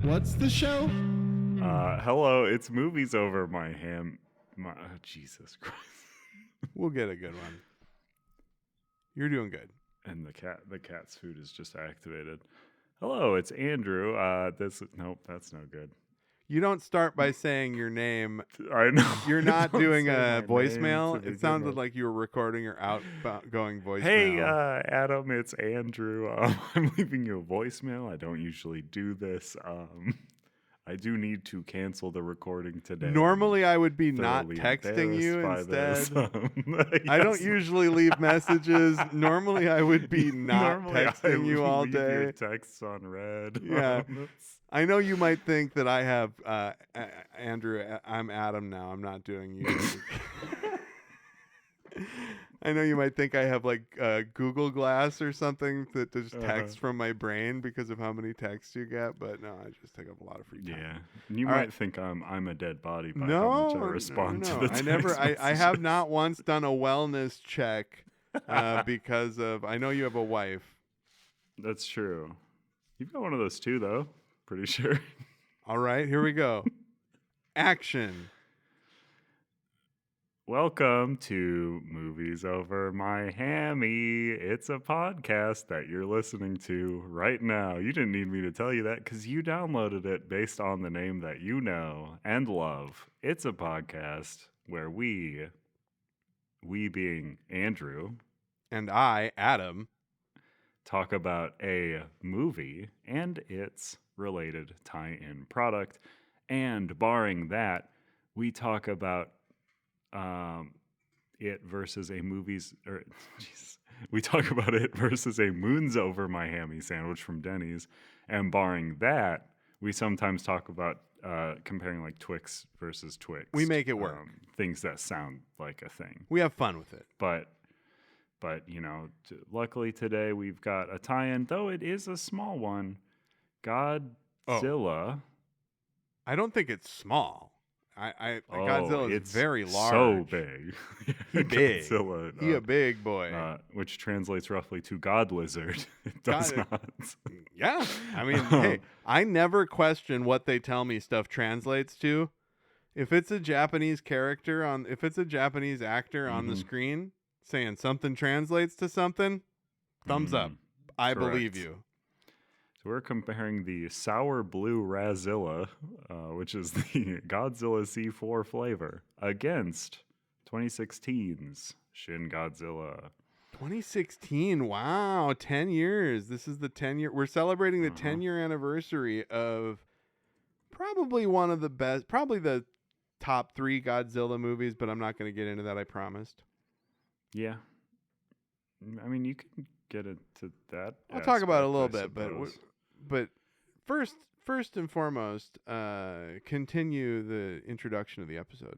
What's the show? Hello, it's Movies Over Jesus Christ. We'll get a good one. You're doing good. And the cat's food is just activated. Hello, it's Andrew. Nope, that's no good. You don't start by saying your name. I know. You're not Don't doing say a my voicemail. name to It begin sounded with. like you were recording your outgoing voicemail. Hey, Adam, it's Andrew. I'm leaving you a voicemail. I don't usually do this. I do need to cancel the recording today. Normally, I would be not Thoroughly texting you embarrassed by instead. this. I don't Yes. usually leave messages. Normally, I would be not Normally, texting you all leave your day. texts on red. Yeah. I know you might think that I have Andrew. I'm Adam now. I'm not doing you. I know you might think I have like Google Glass or something that just text from my brain because of how many texts you get, but no, I just take up a lot of free time. Yeah, and you All might right. think I'm a dead body by No, how much I respond to the text I never. I have messages. not once done a wellness check because of. I know you have a wife. That's true. You've got one of those too, though. Pretty sure. All right, here we go. Action. Welcome to Movies Over My Hammy. It's a podcast that you're listening to right now. You didn't need me to tell you that because you downloaded it based on the name that you know and love. It's a podcast where we being Andrew, And I, Adam. talk about a movie and its related tie-in product. And barring that, we talk about it versus a we talk about it versus a Moons Over My Hammy sandwich from Denny's. And barring that, we sometimes talk about comparing like Twix versus Twix. We make it work. Things that sound like a thing. We have fun with it. But you know, luckily today we've got a tie-in, though it is a small one. Godzilla. I don't think it's small. Godzilla is it's very large. So big. He big. Godzilla, He a big boy. which translates roughly to God Lizard. It does not. Yeah. I mean, hey, I never question what they tell me stuff translates to. If it's a Japanese character if it's a Japanese actor on the screen saying something translates to something, thumbs up. I believe you. So we're comparing the sour blue Razilla, which is the Godzilla C4 flavor, against 2016's Shin Godzilla. 2016. Wow. 10 years. This is the 10-year. We're celebrating the 10-year anniversary of probably one of the best, probably the top 3 Godzilla movies, but I'm not going to get into that, I promised. Yeah. I mean, you can get into that. I'll talk about it a little aspect, I bit, suppose. but first and foremost, continue the introduction of the episode.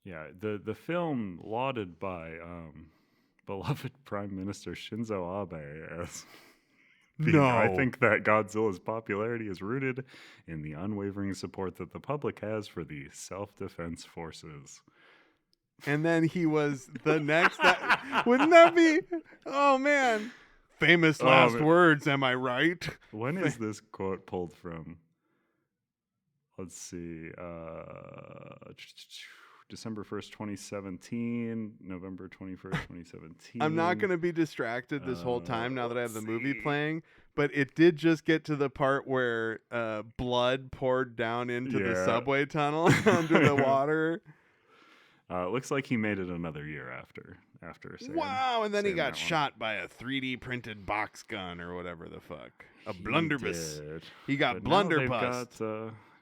Yeah, the film lauded by beloved Prime Minister Shinzo Abe as being, I think that Godzilla's popularity is rooted in the unwavering support that the public has for the self-defense forces. And then he was the next. Wouldn't that be? Oh man! Famous last words. Am I right? When is this quote pulled from? Let's see. December 1st, 2017. November 21st, 2017. I'm not going to be distracted this whole time now that I have the movie playing. But it did just get to the part where blood poured down into the subway tunnel under the water. It looks like he made it another year after saying, wow, and then he got shot by a 3D printed box gun or whatever the fuck. A blunderbuss. He got blunderbussed.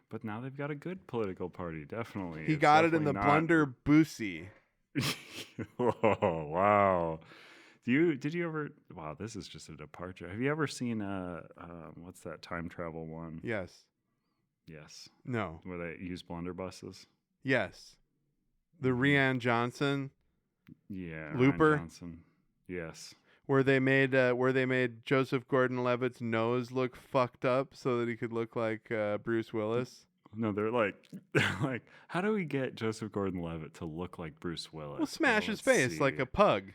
But now they've got a good political party, definitely. He got it in the blunderbussy. Oh, wow. Did you ever, wow, this is just a departure. Have you ever seen, what's that time travel one? Yes. Yes. No. Where they use blunderbusses? Yes. The Rian Johnson. Yeah. Looper. Rian Johnson. Yes. Where they made Joseph Gordon-Levitt's nose look fucked up so that he could look like Bruce Willis. No, they're like, how do we get Joseph Gordon-Levitt to look like Bruce Willis? Well, smash his face like a pug.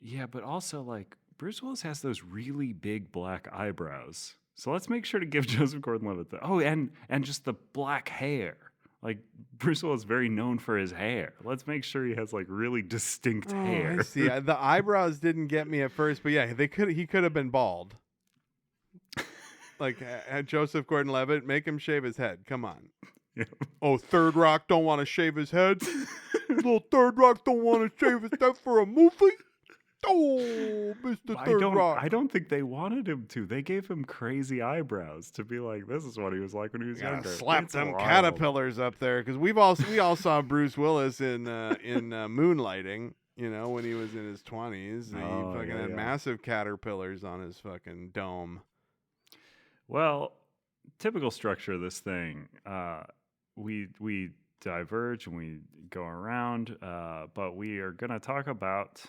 Yeah, but also like Bruce Willis has those really big black eyebrows. So let's make sure to give Joseph Gordon-Levitt the and just the black hair. Like Bruce Willis is very known for his hair. Let's make sure he has like really distinct hair. I see. The eyebrows didn't get me at first, but yeah, he could have been bald. Like Joseph Gordon-Levitt, make him shave his head. Come on. Yeah. Oh, Third Rock don't want to shave his head. Little Third Rock don't want to shave his head for a movie. Oh, Mr. Third Rock. I don't think they wanted him to. They gave him crazy eyebrows to be like, this is what he was like when he was younger. Slap It's them wild. caterpillars up there, because we all saw Bruce Willis in Moonlighting. You know, when he was in his 20s, he fucking had massive caterpillars on his fucking dome. Well, typical structure of this thing, we diverge and we go around, but we are going to talk about,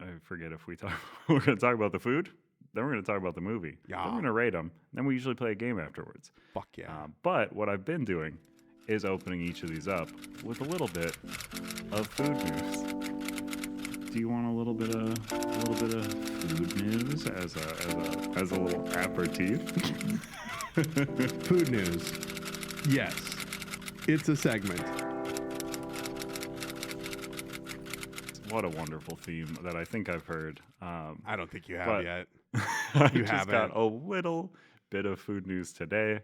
I forget if we're going to talk about the food, then we're going to talk about the movie, then we're going to rate them, then we usually play a game afterwards. Fuck yeah. But what I've been doing is opening each of these up with a little bit of food news. Do you want a little bit of food news as a little aperitif? Food news. Yes. It's a segment. What a wonderful theme that I think I've heard. I don't think you have yet. I You just haven't. got a little bit of food news today,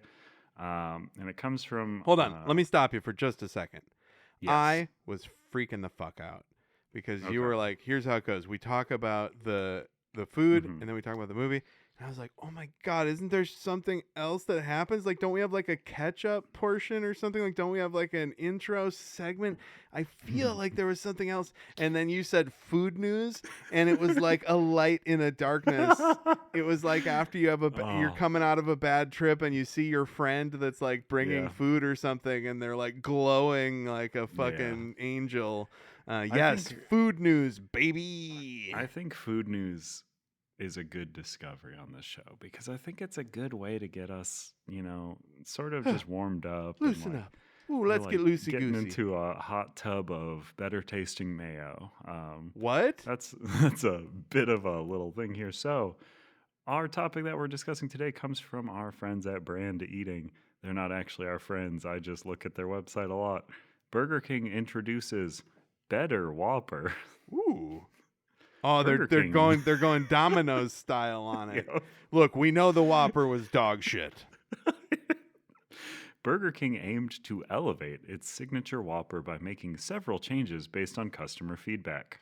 and it comes from. Hold on. Let me stop you for just a second. Yes. I was freaking the fuck out because you were like, here's how it goes. We talk about the food and then we talk about the movie. And I was like, oh my God, isn't there something else that happens? Like, don't we have like a catch-up portion or something? Like, don't we have like an intro segment? I feel like there was something else. And then you said food news, and it was like a light in a darkness. It was like after you have you're coming out of a bad trip and you see your friend that's like bringing food or something, and they're like glowing like a fucking angel. Yes, food news, baby. I think food news is a good discovery on this show because I think it's a good way to get us, sort of just warmed up. Loosen up. Ooh, let's get loosey-goosey. Getting into a hot tub of better tasting mayo. What? That's a bit of a little thing here. So our topic that we're discussing today comes from our friends at Brand Eating. They're not actually our friends. I just look at their website a lot. Burger King introduces Better Whopper. Ooh. Oh, they're going Domino's style on it. Yeah. Look, we know the Whopper was dog shit. Burger King aimed to elevate its signature Whopper by making several changes based on customer feedback.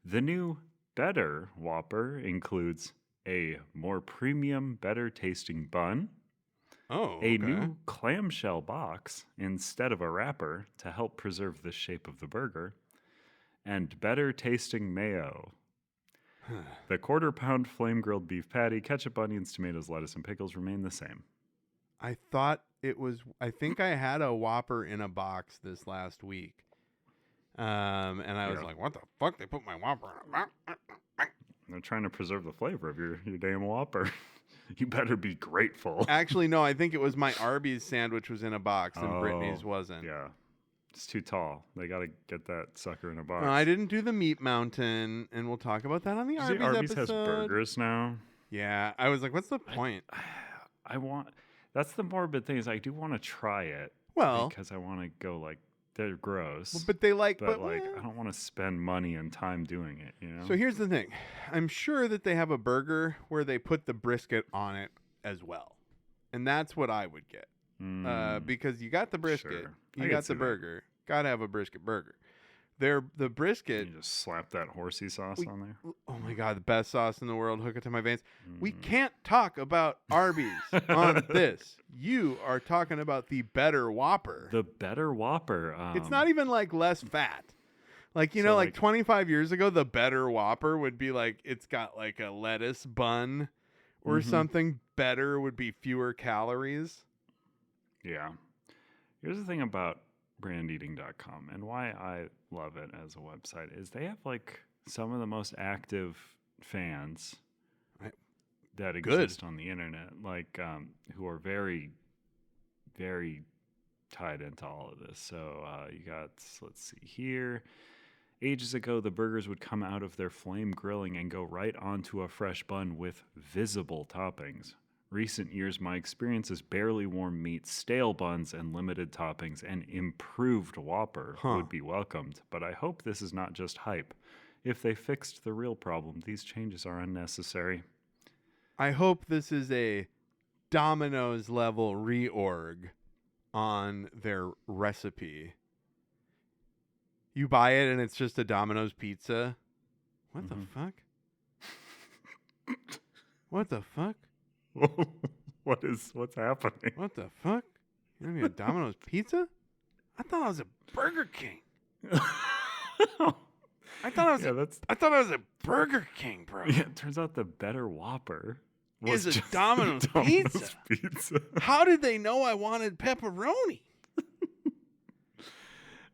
The new Better Whopper includes a more premium, better tasting bun, a new clamshell box instead of a wrapper to help preserve the shape of the burger, and better tasting mayo. The quarter-pound flame-grilled beef patty, ketchup, onions, tomatoes, lettuce, and pickles remain the same. I think I had a Whopper in a box this last week. And I was like, what the fuck? They put my Whopper in a box? They're trying to preserve the flavor of your damn Whopper. You better be grateful. Actually, no, I think it was my Arby's sandwich was in a box and Brittany's wasn't. Yeah. It's too tall. They got to get that sucker in a box. No, I didn't do the Meat Mountain, and we'll talk about that on the Arby's episode. Arby's has burgers now. Yeah, I was like, what's the point? That's the morbid thing is I do want to try it. Well, because I want to go like, they're gross. But they I don't want to spend money and time doing it, So here's the thing. I'm sure that they have a burger where they put the brisket on it as well. And that's what I would get. Because you got the brisket, Sure. you got the burger. Gotta have a brisket burger. The brisket. You just slap that horsey sauce on there. Oh my God, the best sauce in the world. Hook it to my veins. We can't talk about Arby's on this. You are talking about the Better Whopper. The Better Whopper. It's not even like less fat. Like, like 25 years ago, the Better Whopper would be like, it's got like a lettuce bun or something. Better would be fewer calories. Yeah. Here's the thing about brandeating.com and why I love it as a website is they have like some of the most active fans that exist on the internet, like who are very, very tied into all of this. So you got, let's see here. Ages ago, the burgers would come out of their flame grilling and go right onto a fresh bun with visible toppings, recent years, my experience is barely warm meat, stale buns, and limited toppings. An improved Whopper would be welcomed, but I hope this is not just hype. If they fixed the real problem, these changes are unnecessary. I hope this is a Domino's level reorg on their recipe. You buy it and it's just a Domino's pizza. What the fuck? What the fuck? What's happening? What the fuck? You gonna be a Domino's pizza? I thought I was a Burger King. I thought I was a Burger King, bro. Yeah, it turns out the better Whopper is was a just Domino's pizza. pizza. How did they know I wanted pepperoni?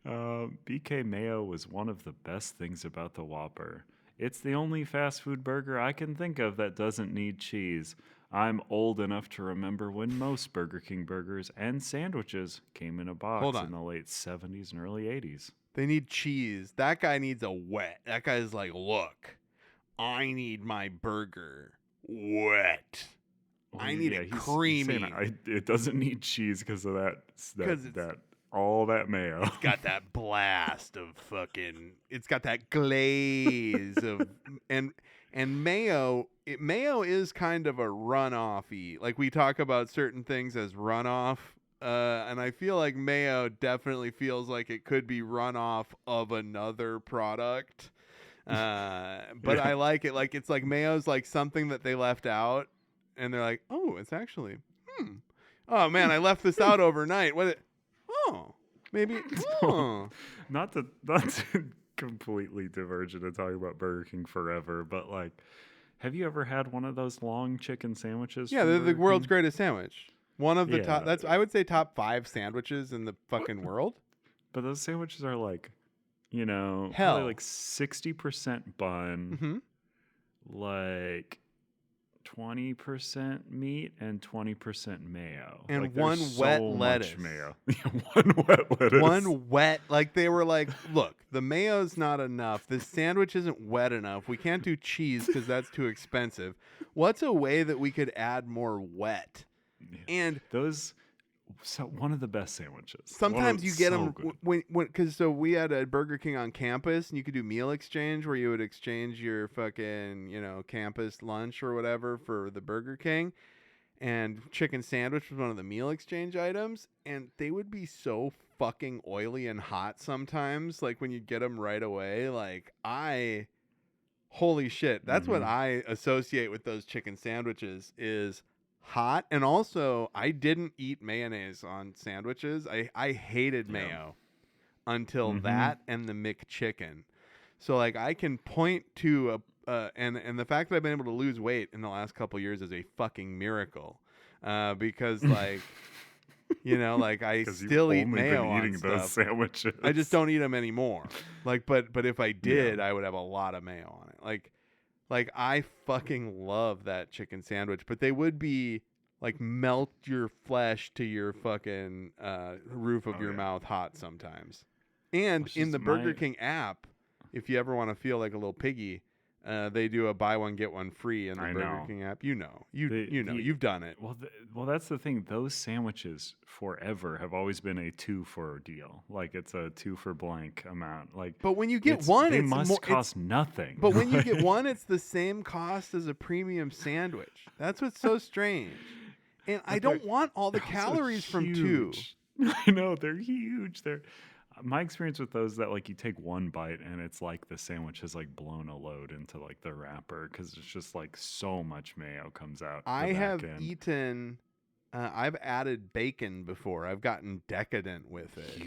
BK Mayo was one of the best things about the Whopper. It's the only fast food burger I can think of that doesn't need cheese. I'm old enough to remember when most Burger King burgers and sandwiches came in a box in the late 70s and early 80s. They need cheese. That guy needs a wet. That guy's like, look, I need my burger wet. Well, I need it creamy. He's saying it doesn't need cheese because of that all that mayo. It's got that blast of fucking. It's got that glaze of and mayo. Mayo is kind of a runoffy. Like we talk about certain things as runoff, and I feel like mayo definitely feels like it could be runoff of another product. But yeah. I like it. Like it's like mayo's like something that they left out, and they're like, oh, it's actually. Oh man, I left this out overnight. What? Maybe. Not to completely diverge into talking about Burger King forever, but like, have you ever had one of those long chicken sandwiches? Yeah, they're the world's greatest sandwich. One of the top. That's I would say top 5 sandwiches in the fucking world. But those sandwiches are like, probably like 60% bun, like 20% meat and 20% mayo. And like, one wet lettuce. Mayo. One wet lettuce. One wet, like they were like, look, the mayo's not enough. This sandwich isn't wet enough. We can't do cheese because that's too expensive. What's a way that we could add more wet? Yeah. And one of the best sandwiches. Sometimes you get them because we had a Burger King on campus, and you could do meal exchange where you would exchange your fucking campus lunch or whatever for the Burger King, and chicken sandwich was one of the meal exchange items, and they would be so fucking oily and hot sometimes. Like when you get them right away, holy shit, that's what I associate with those chicken sandwiches is. Hot. And also I didn't eat mayonnaise on sandwiches. I hated mayo until that and the McChicken. So like I can point to and the fact that I've been able to lose weight in the last couple of years is a fucking miracle. Because like like I still eat mayo on eating stuff. Those sandwiches. I just don't eat them anymore. Like but if I did, I would have a lot of mayo on it. Like I fucking love that chicken sandwich, but they would be like melt your flesh to your fucking roof of your mouth hot sometimes. And in the Burger King app, if you ever want to feel like a little piggy, they do a buy one get one free in the Burger King app. You've done it. Well, that's the thing. Those sandwiches forever have always been a 2 for deal. Like it's a 2 for blank amount. Like, but when you get one, they must cost nothing. But when you get one, it's the same cost as a premium sandwich. That's what's so strange. And I don't want all the calories from 2. I know they're huge. My experience with those that like you take one bite and it's like the sandwich has like blown a load into like the wrapper because it's just like so much mayo comes out. I have eaten. I've added bacon before. I've gotten decadent with it.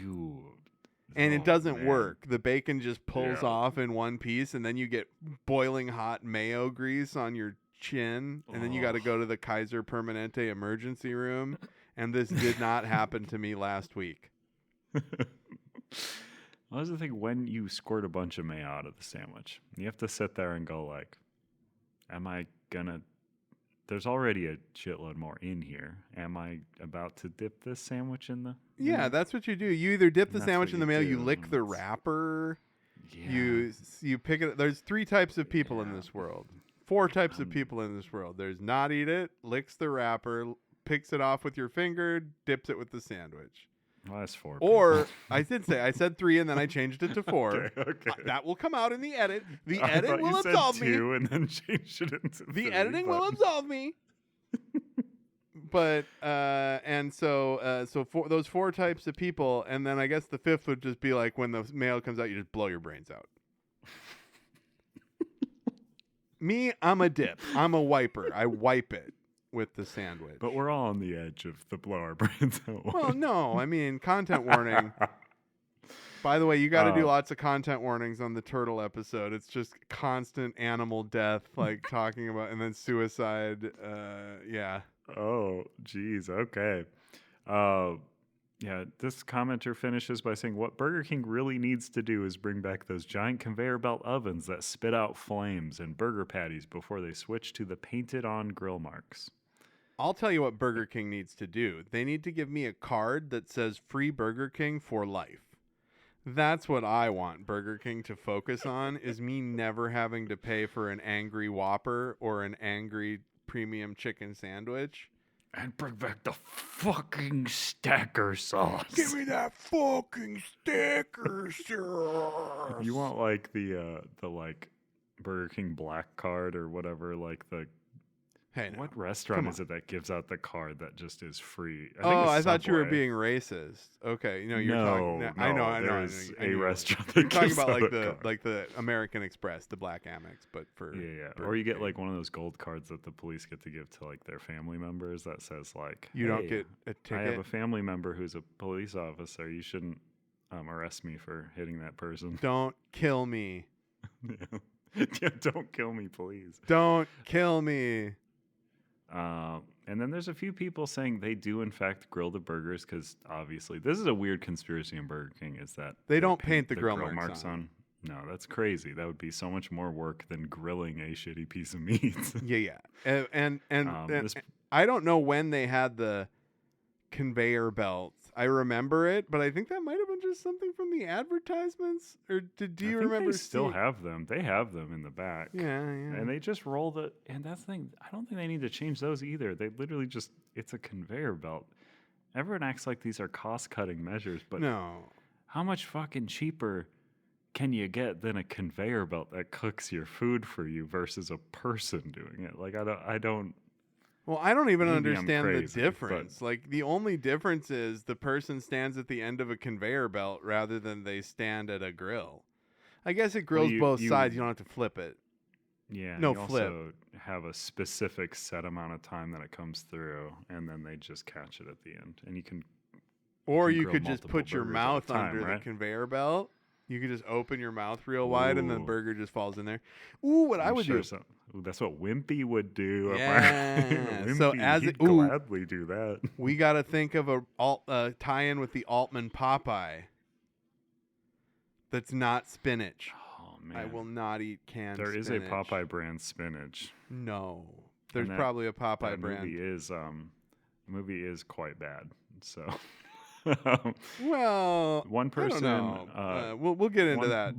And it doesn't work. The bacon just pulls off in one piece, and then you get boiling hot mayo grease on your chin, and then you got to go to the Kaiser Permanente emergency room. And this did not happen to me last week. Well, that's the thing. When you squirt a bunch of mayo out of the sandwich, you have to sit there and go like, am I gonna... There's already a shitload more in here. Am I about to dip this sandwich in the... Yeah, that's what you do. You either dip the sandwich in the mayo, you lick the wrapper, you pick it... There's 3 types of people in this world. 4 types of people in this world. There's not eat it, licks the wrapper, picks it off with your finger, dips it with the sandwich. Well, that's 4 Or people. I said 3 and then I changed it to 4. Okay. That will come out in the edit. The I edit thought will you said absolve 2 me. and then changed it into The 3, editing will absolve me. But so for those 4 types of people, and then I guess the 5th would just be like when the mail comes out, you just blow your brains out. Me, I'm a dip. I'm a wiper. I wipe it with the sandwich. But we're all on the edge of the blow our brains out. Well, no, I mean content warning. By the way, you got to do lots of content warnings on the turtle episode. It's just constant animal death, like talking about, and then suicide. Yeah. Oh, geez. Okay. Yeah, this commenter finishes by saying what Burger King really needs to do is bring back those giant conveyor belt ovens that spit out flames and burger patties before they switch to the painted on grill marks. I'll tell you what Burger King needs to do. They need to give me a card that says free Burger King for life. That's what I want Burger King to focus on, is me never having to pay for an angry Whopper or an angry premium chicken sandwich. And bring back the fucking stacker sauce. Give me that fucking stacker sauce. You want like the like Burger King black card or whatever, like the Hey, no. what restaurant is it that gives out the card that just is free? I thought you were Subway. being racist. Okay, you're talking. No, I know. there's I a know. restaurant that You're talking gives about out like a card. the American Express, the black Amex, but for Yeah. Burger Or you get King. like one of those gold cards that the police get to give to like their family members that says like, You don't "Hey, get a I ticket. have a family member who's a police officer. You shouldn't arrest me for hitting that person." Don't kill me. Yeah, don't kill me, please. Don't kill me. And then there's a few people saying they do in fact grill the burgers because obviously this is a weird conspiracy in Burger King is that They don't paint the grill marks on. No, that's crazy. That would be so much more work than grilling a shitty piece of meat. Yeah. And This- I don't know when they had the conveyor belts. I remember it, but I think that might have been just something from the advertisements. Or do you I think remember? they still have them? They have them in the back. Yeah. And they just roll the. And that's the thing. I don't think they need to change those either. They literally just. It's a conveyor belt. Everyone acts like these are cost-cutting measures, but No. how much fucking cheaper can you get than a conveyor belt that cooks your food for you versus a person doing it? Like I don't. Well, I don't even Maybe I'm understand crazy, the difference. Like the only difference is the person stands at the end of a conveyor belt rather than they stand at a grill. I guess it grills both sides. You don't have to flip it. Yeah. No you flip. Also have a specific set amount of time that it comes through, and then they just catch it at the end, and you can. Or can you grill could just multiple put your burgers at a mouth time, under right? the conveyor belt. You could just open your mouth real wide and the Ooh. burger just falls in there. Ooh, what I I'm would sure do. That's what Wimpy would do. Yeah. So Wimpy, as he'd it- ooh. gladly do that. We got to think of a tie-in with the Altman Popeye. That's not spinach. Oh man, I will not eat canned There is spinach. a Popeye brand spinach. No. There's that- probably a Popeye That brand. movie is quite bad. So Well, one person. I don't know. We'll get into one- that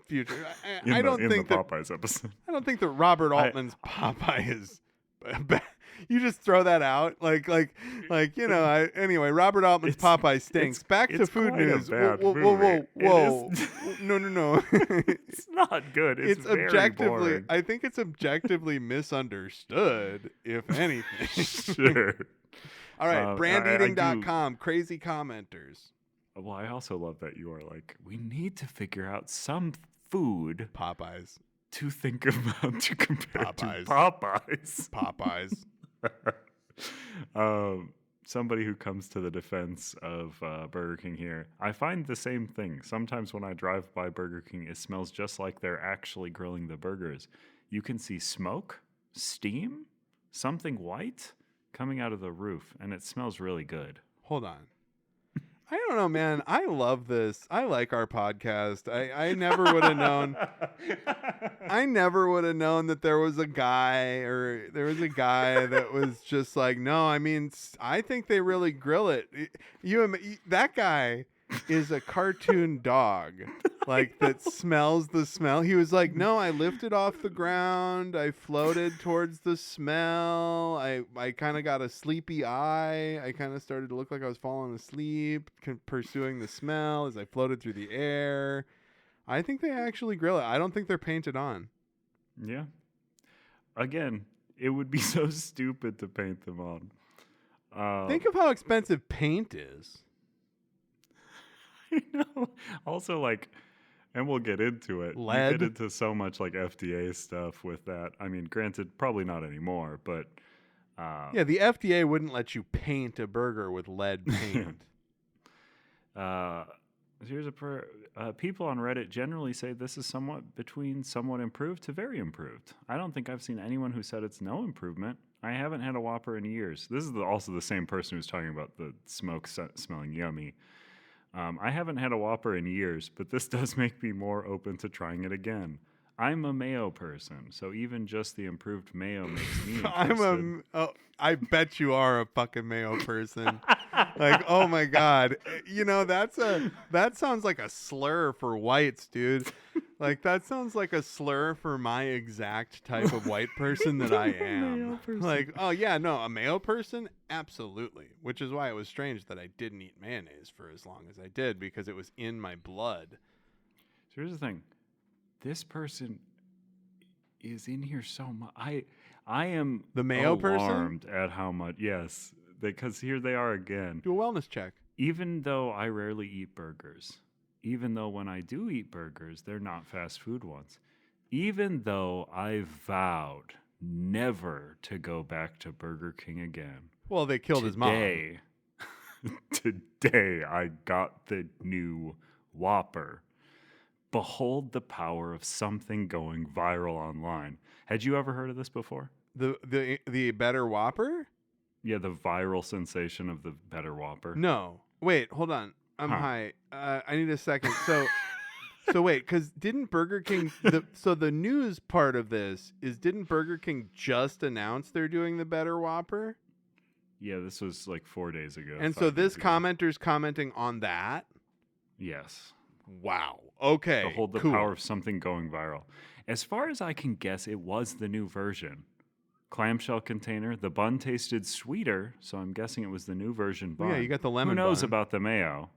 future. in I don't the think that Popeyes episode. I don't think that Robert Altman's Popeye is bad. You just throw that out like anyway, Robert Altman's It's- Popeye stinks. Back to it's food quite a news. bad Whoa, movie. whoa. It is- No. It's not good. It's very objectively boring. I think it's objectively misunderstood, if anything. Sure. All right, I brandeating.com, crazy commenters. Well, I also love that you are like, we need to figure out some food Popeyes. to think about to compare Popeyes. to Popeyes. Popeyes. Somebody who comes to the defense of Burger King here, I find the same thing. Sometimes when I drive by Burger King, it smells just like they're actually grilling the burgers. You can see smoke, steam, something white coming out of the roof, and it smells really good. Hold on. I don't know, man. I love this. I like our podcast. I never would have known. I never would have known that there was a guy that was just like, no, I mean, I think they really grill it. That guy is a cartoon dog, like that smells the smell. He was like, no, I lifted off the ground. I floated towards the smell. I kind of got a sleepy eye. I kind of started to look like I was falling asleep, pursuing the smell as I floated through the air. I think they actually grill it. I don't think they're painted on. Yeah. Again, it would be so stupid to paint them on. Think of how expensive paint is. I know. Also, like, and we'll get into it. Lead? You get into so much like FDA stuff with that. I mean, granted, probably not anymore, but yeah, the FDA wouldn't let you paint a burger with lead paint. Here's people on Reddit generally say this is somewhat improved to very improved. I don't think I've seen anyone who said it's no improvement. I haven't had a Whopper in years. This is also the same person who's talking about the smoke smelling yummy. I haven't had a Whopper in years, but this does make me more open to trying it again. I'm a mayo person, so even just the improved mayo makes me interested. I bet you are a fucking mayo person. Like, oh my God. You know, that sounds like a slur for whites, dude. Like, that sounds like a slur for my exact type of white person that I am. Like, oh yeah, no, a mayo person? Absolutely. Which is why it was strange that I didn't eat mayonnaise for as long as I did, because it was in my blood. So here's the thing. This person is in here so much. I am the mayo alarmed person at how much. Yes, because here they are again. Do a wellness check. Even though I rarely eat burgers, even though when I do eat burgers, they're not fast food ones. Even though I vowed never to go back to Burger King again. Well, they killed his mom. Today I got the new Whopper. Behold the power of something going viral online. Had you ever heard of this before? The Better Whopper? Yeah, the viral sensation of the Better Whopper. No. Wait, hold on. I'm high. I need a second. So wait, because didn't Burger King... the news part of this is, didn't Burger King just announce they're doing the Better Whopper? Yeah, this was like 4 days ago. And so this commenter's commenting on that? Yes. Wow. Okay. Behold the power of something going viral. As far as I can guess, it was the new version. Clamshell container. The bun tasted sweeter, so I'm guessing it was the new version bun. Yeah, you got the lemon bun. Who knows bun. about the mayo?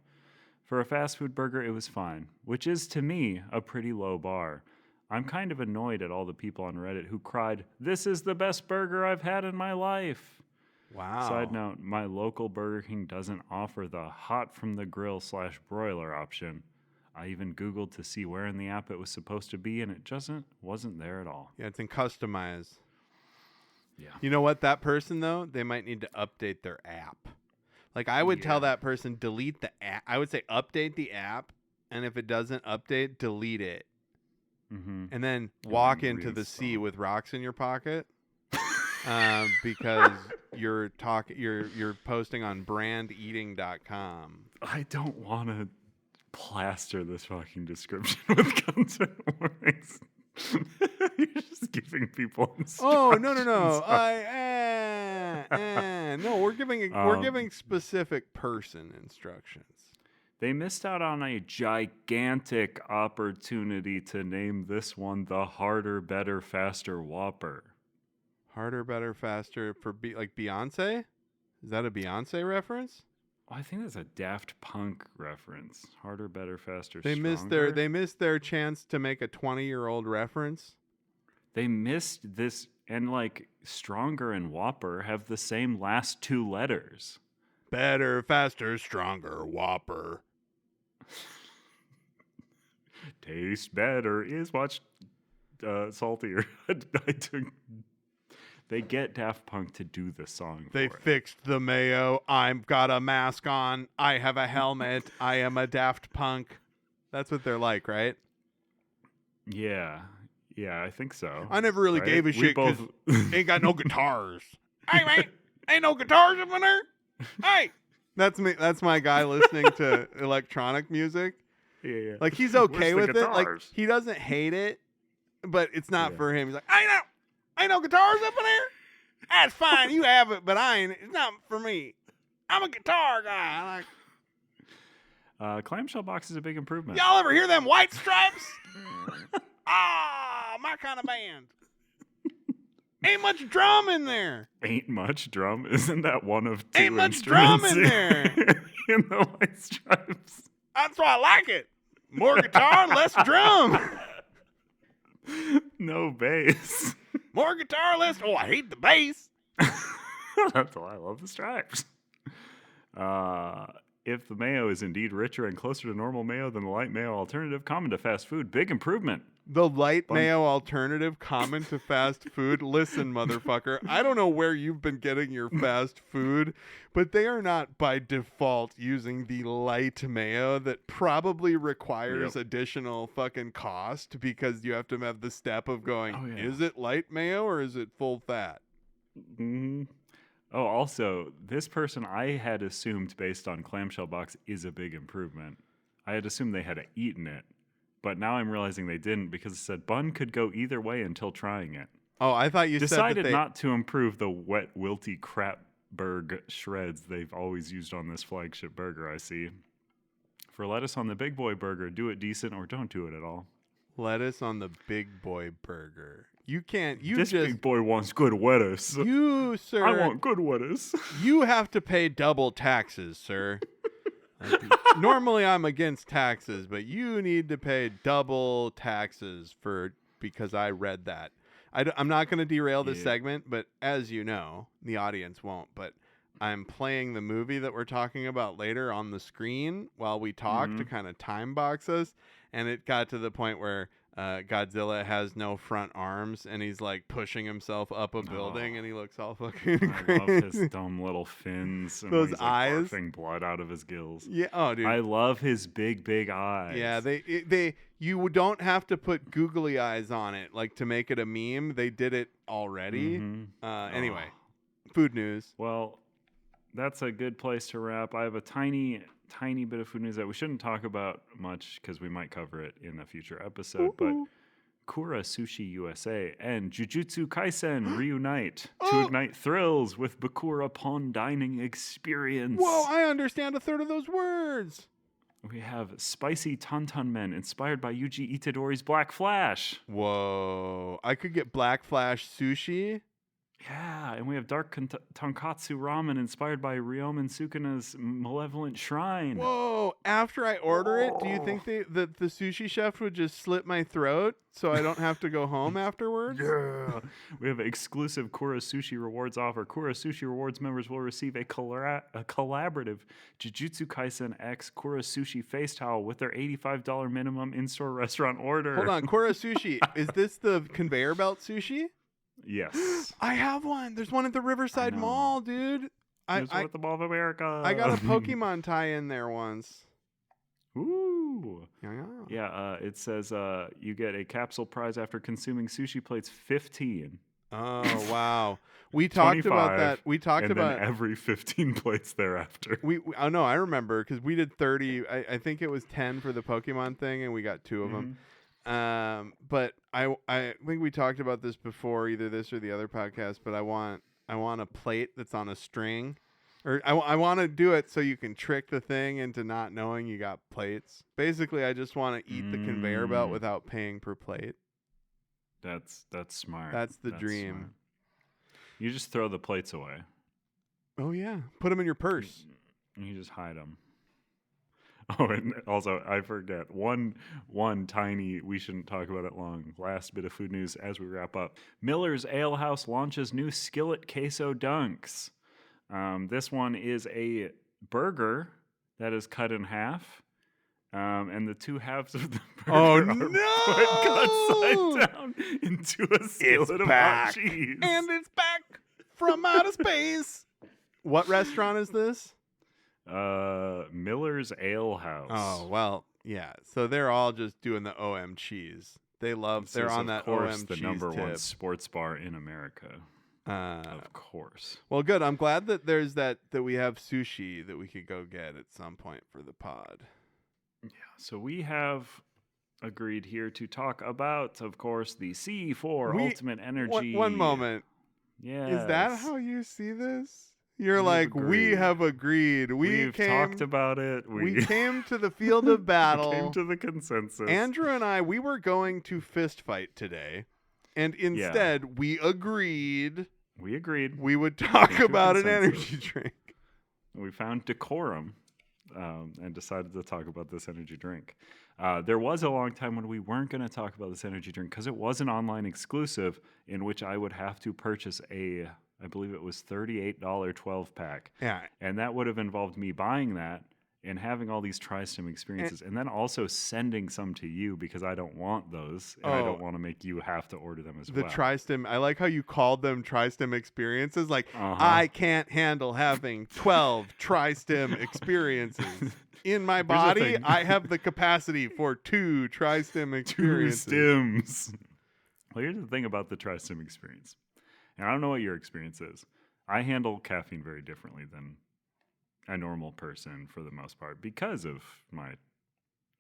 For a fast food burger, it was fine, which is, to me, a pretty low bar. I'm kind of annoyed at all the people on Reddit who cried, "This is the best burger I've had in my life." Wow. Side note, my local Burger King doesn't offer the hot from the grill / broiler option. I even Googled to see where in the app it was supposed to be, and it wasn't there at all. Yeah, it's in customize. Yeah. You know what? That person, though, they might need to update their app. Like, I would tell that person, delete the app. I would say update the app, and if it doesn't update, delete it. Mm-hmm. And then walk into the sea with rocks in your pocket. Because you're posting on brandeating.com. I don't want to plaster this fucking description with content warnings. You're just giving people instructions. Oh, no. No, we're giving specific person instructions. They missed out on a gigantic opportunity to name this one the Harder, Better, Faster Whopper. Harder, Better, Faster for like Beyonce? Is that a Beyonce reference? Oh, I think that's a Daft Punk reference. Harder, Better, Faster, They Stronger. They missed their chance to make a 20-year-old reference. They missed this, and like Stronger and Whopper have the same last two letters. Better, faster, stronger, Whopper. Taste better is much saltier. They get Daft Punk to do the song. They fixed the mayo. I've got a mask on. I have a helmet. I am a Daft Punk. That's what they're like, right? Yeah, I think so. I never really gave a shit because ain't got no guitars. Hey, man, ain't no guitars up in there. Hey, that's me. That's my guy listening to electronic music. Yeah. Like, he's okay with it. Like, guitars? he doesn't hate it, but it's not for him. He's like, ain't no guitars up in there. That's fine. You have it, but it's not for me. I'm a guitar guy. Clamshell box is a big improvement. Y'all ever hear them white stripes? My kind of band. Ain't much drum in there. Ain't much drum? Isn't that one of two Ain't much drum instruments in there. in the White Stripes? That's why I like it. More guitar and less drum. No bass. More guitar, less. Oh, I hate the bass. That's why I love the Stripes. If the mayo is indeed richer and closer to normal mayo than the light mayo alternative common to fast food, big improvement. The light mayo alternative common to fast food. Listen, motherfucker, I don't know where you've been getting your fast food, but they are not by default using the light mayo that probably requires additional fucking cost because you have to have the step of going, is it light mayo or is it full fat? Mm-hmm. Oh, also, this person I had assumed based on clamshell box is a big improvement. I had assumed they had eaten it. But now I'm realizing they didn't because it said bun could go either way until trying it. Oh, I thought you decided said that not to improve the wet, wilty crapberg shreds they've always used on this flagship burger, I see. For lettuce on the big boy burger, do it decent or don't do it at all. Lettuce on the big boy burger. You can't. This big boy wants good lettuce. You, sir. I want good lettuce. You have to pay double taxes, sir. Normally I'm against taxes, but you need to pay double taxes because I read that. I'm not going to derail this segment, but as you know, the audience won't, but I'm playing the movie that we're talking about later on the screen while we talk to kind of time box us, and it got to the point where Godzilla has no front arms, and he's like pushing himself up a building, and he looks all fucking crazy. I love his dumb little fins. And those he's eyes, barfing blood out of his gills. Yeah, oh, dude, I love his big eyes. Yeah, you don't have to put googly eyes on it like to make it a meme. They did it already. Anyway, food news. Well, that's a good place to wrap. I have a tiny bit of food news that we shouldn't talk about much because we might cover it in a future episode. But Kura Sushi USA and Jujutsu Kaisen reunite to ignite thrills with Bakura Pon dining experience. Whoa, I understand a third of those words. We have spicy Tantan Men inspired by Yuji Itadori's Black Flash. Whoa, I could get Black Flash sushi. Yeah, and we have dark tonkatsu ramen inspired by Ryomen Sukuna's Malevolent Shrine. Whoa, after I order it, do you think the sushi chef would just slit my throat so I don't have to go home afterwards? Yeah. We have exclusive Kura Sushi Rewards offer. Kura Sushi Rewards members will receive a collaborative Jujutsu Kaisen X Kura Sushi face towel with their $85 minimum in-store restaurant order. Hold on, Kura Sushi, is this the conveyor belt sushi? Yes. I have one. There's one at the Riverside Mall, dude. There's one at the Mall of America. I got a Pokemon tie-in there once. Ooh. Yeah, it says you get a capsule prize after consuming sushi plates 15. Oh, wow. We talked about that. We talked about then every 15 plates thereafter. Oh no, I remember because we did 30. I think it was 10 for the Pokemon thing, and we got 2 of them. But I think we talked about this before, either this or the other podcast, but I want a plate that's on a string, or I want to do it so you can trick the thing into not knowing you got plates. Basically, I just want to eat the conveyor belt without paying per plate. That's smart. That's the dream. Smart. You just throw the plates away. Oh yeah, put them in your purse. You just hide them. Oh, and also, I forget, one tiny, we shouldn't talk about it long, last bit of food news as we wrap up. Miller's Ale House launches new skillet queso dunks. This one is a burger that is cut in half, and the two halves of the burger are put upside down into a skillet of hot cheese. And it's back from outer space. What restaurant is this? Miller's Ale House. Oh, well, yeah. So they're all just doing the OM cheese. They're on that OM cheese. The number one sports bar in America. Of course. Well, good. I'm glad that there's that we have sushi that we could go get at some point for the pod. Yeah. So we have agreed here to talk about, of course, the C4 Ultimate Energy. One moment. Yeah. Is that how you see this? You're like, we have agreed. We've talked about it. We came to the field of battle. We came to the consensus. Andrew and I, we were going to fist fight today, and instead we agreed. We would talk about an energy drink. We found decorum and decided to talk about this energy drink. There was a long time when we weren't going to talk about this energy drink because it was an online exclusive in which I would have to purchase I believe it was $38 12-pack. Yeah. And that would have involved me buying that and having all these tri-stim experiences and then also sending some to you because I don't want those and I don't want to make you have to order them as well. The tri-stim, I like how you called them tri-stim experiences. Like, I can't handle having 12 tri-stim experiences. In my body, I have the capacity for 2 tri-stim experiences. 2 stims. Well, here's the thing about the tri-stim experience. And I don't know what your experience is. I handle caffeine very differently than a normal person for the most part because of my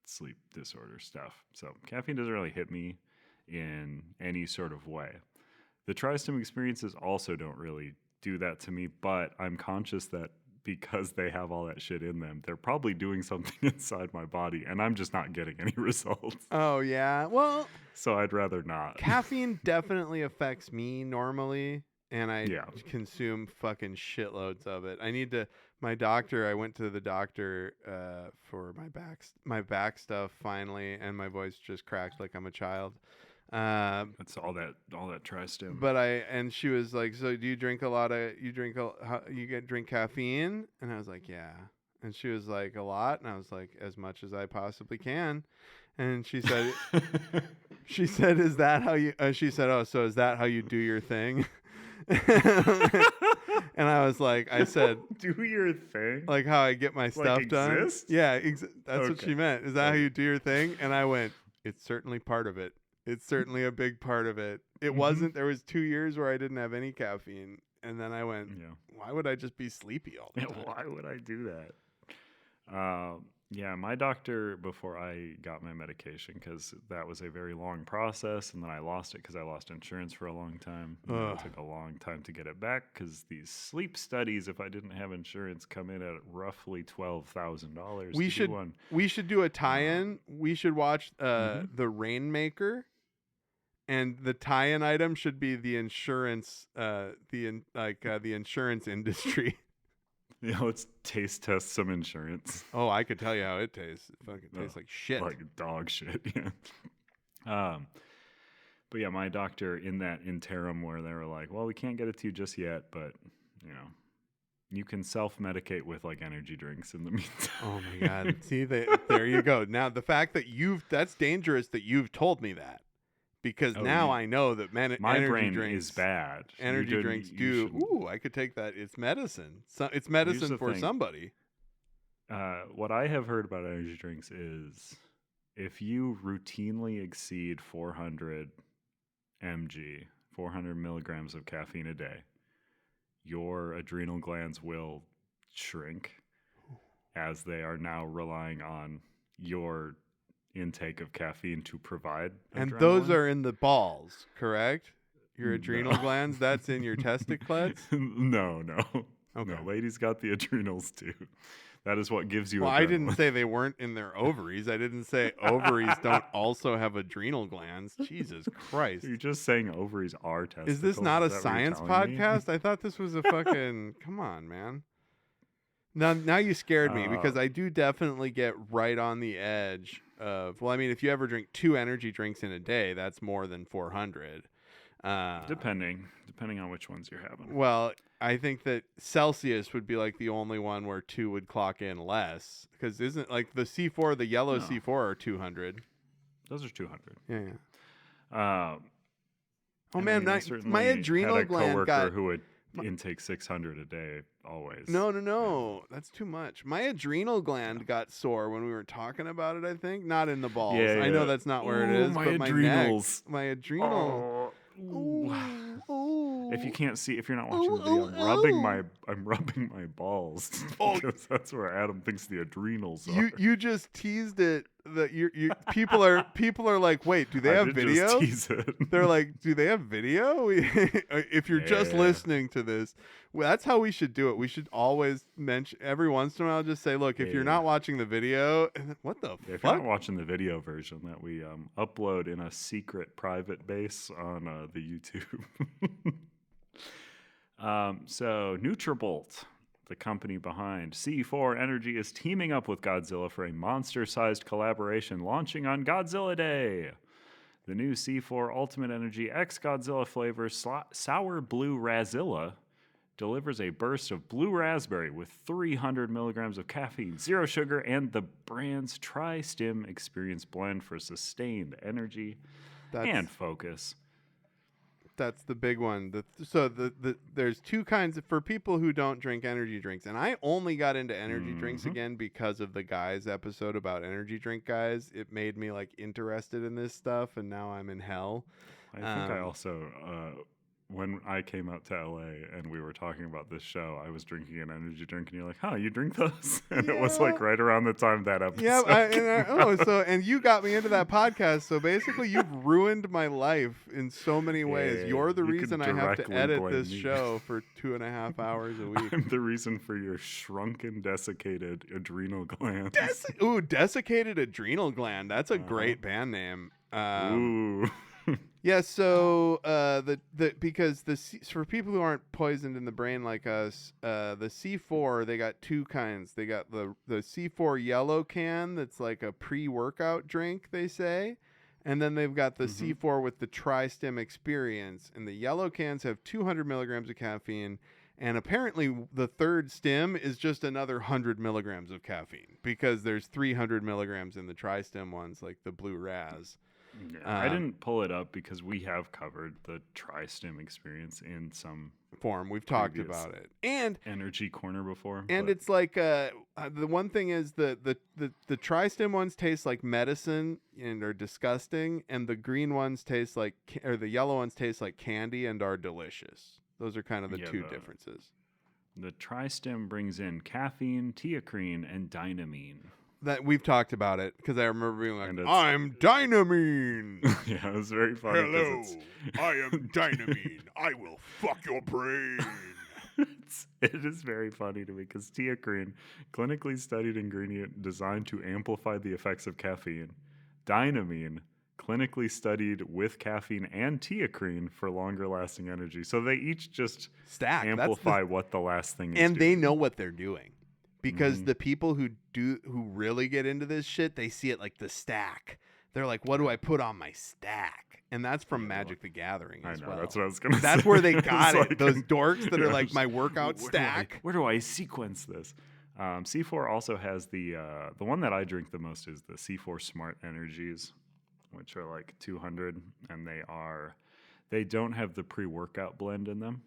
sleep disorder stuff. So caffeine doesn't really hit me in any sort of way. The tri-stim experiences also don't really do that to me, but I'm conscious that because they have all that shit in them, they're probably doing something inside my body, and I'm just not getting any results. Oh, yeah. Well, so I'd rather not. Caffeine definitely affects me normally, and I consume fucking shitloads of it. I went to the doctor for my back stuff finally, and my voice just cracked like I'm a child. That's all that tri-stim. And she was like, so do you drink drink caffeine? And I was like, yeah. And she was like, a lot? And I was like, as much as I possibly can. And she said, is that how you, she said, oh, so is that how you do your thing? And I said, do your thing? Like how I get my stuff done? Yeah, that's what she meant. Is that how you do your thing? And I went, it's certainly part of it. It's certainly a big part of it. It wasn't, there was 2 years where I didn't have any caffeine. And then I went, why would I just be sleepy all the time? Why would I do that? My doctor, before I got my medication, because that was a very long process, and then I lost it because I lost insurance for a long time. It took a long time to get it back because these sleep studies, if I didn't have insurance, come in at roughly $12,000. We should do a tie-in. We should watch The Rainmaker. And the tie-in item should be the insurance, the insurance industry. Yeah, let's taste test some insurance. Oh, I could tell you how it tastes. It fucking tastes like shit. Like dog shit, yeah. But yeah, my doctor in that interim where they were like, well, we can't get it to you just yet, but, you can self-medicate with like energy drinks in the meantime. Oh my God. See, there you go. Now, the fact that that's dangerous that you've told me that. Because now I know that my energy brain drinks is bad. Energy drinks do. Ooh, I could take that. It's medicine. So it's medicine for somebody. What I have heard about energy drinks is if you routinely exceed 400 milligrams of caffeine a day, your adrenal glands will shrink as they are now relying on your intake of caffeine to provide and adrenaline. Those are in the balls, correct? Your adrenal glands, that's in your testicles? No. Okay. No, ladies got the adrenals too. That is what gives you Well, adrenaline. I didn't say they weren't in their ovaries. I didn't say ovaries don't also have adrenal glands. Jesus Christ. You're just saying ovaries are testicles. Is this not a science podcast? I thought this was a fucking come on, man. Now you scared me because I do definitely get right on the edge of, well, I mean, if you ever drink 2 energy drinks in a day, that's more than 400. Depending on which ones you're having. Well, I think that Celsius would be like the only one where 2 would clock in less because isn't like the C4, the yellow C4 are 200. Those are 200. Yeah. Oh man, my adrenal gland got who would intake 600 a day always. No. That's too much. My adrenal gland got sore when we were talking about it, I think. Not in the balls. Yeah. I know that's not where it is, but adrenals. My adrenal. If you can't see, if you're not watching the video, I'm rubbing my balls because that's where Adam thinks the adrenals are. You just teased it that you people are like, wait, do they have did video? just tease it. They're like, do they have video? If you're just Yeah. listening to this, well, that's how we should do it. We should always mention every once in a while, just say, look, if you're Yeah. not watching the video, what the If you're fuck? not watching the video version that we upload in a secret private base on the YouTube. So Nutrabolt, the company behind C4 Energy, is teaming up with Godzilla for a monster-sized collaboration launching on Godzilla Day. The new C4 Ultimate Energy X Godzilla flavor Sour Blue Razilla delivers a burst of blue raspberry with 300 milligrams of caffeine, zero sugar, and the brand's tri-stim experience blend for sustained energy and focus. That's the big one. There's two kinds for people who don't drink energy drinks, and I only got into energy drinks again because of the guys episode about energy drink guys. It made me like interested in this stuff, and now I'm in hell. I think I also, when I came out to LA and we were talking about this show, I was drinking an energy drink, and you're like, "Huh, you drink those?" And it was like right around the time that episode. Yeah, and you got me into that podcast. So basically, you've ruined my life in so many ways. Yeah, You're the you reason could I have to directly edit blame this me. show for 2.5 hours a week. I'm the reason for your shrunken, desiccated adrenal glands. Desiccated adrenal gland. That's a great band name. Ooh. Yeah, so because for people who aren't poisoned in the brain like us, the C4, they got two kinds. They got the C4 yellow can that's like a pre-workout drink, they say, and then they've got the C4 with the tri-stim experience. And the yellow cans have 200 milligrams of caffeine, and apparently the third stim is just another 100 milligrams of caffeine because there's 300 milligrams in the tri-stim ones, like the blue Raz. Yeah, I didn't pull it up because we have covered the tri-stim experience in some form. We've talked about it, and energy corner before. And it's like the one thing is the tri-stim ones taste like medicine and are disgusting, and the green ones taste like, or the yellow ones taste like candy and are delicious. Those are kind of the two differences. The tri-stim brings in caffeine, teacrine, and dynamine. That we've talked about it because I remember being like, "I'm dynamine." Yeah, it was very funny. Hello, I am dynamine. I will fuck your brain. It is very funny to me because teacrine, clinically studied ingredient designed to amplify the effects of caffeine. Dynamine, clinically studied with caffeine and teacrine for longer lasting energy. So they each just amplify what the last thing is. And they know what they're doing. Because the people who really get into this shit, they see it like the stack. They're like, what do I put on my stack? And that's from Magic the Gathering as well. That's what I was going to say. That's where they got it. Like, Those dorks that are like, my workout stack. Where do I sequence this? C4 also has the one that I drink the most is the C4 Smart Energies, which are like 200, and they don't have the pre-workout blend in them.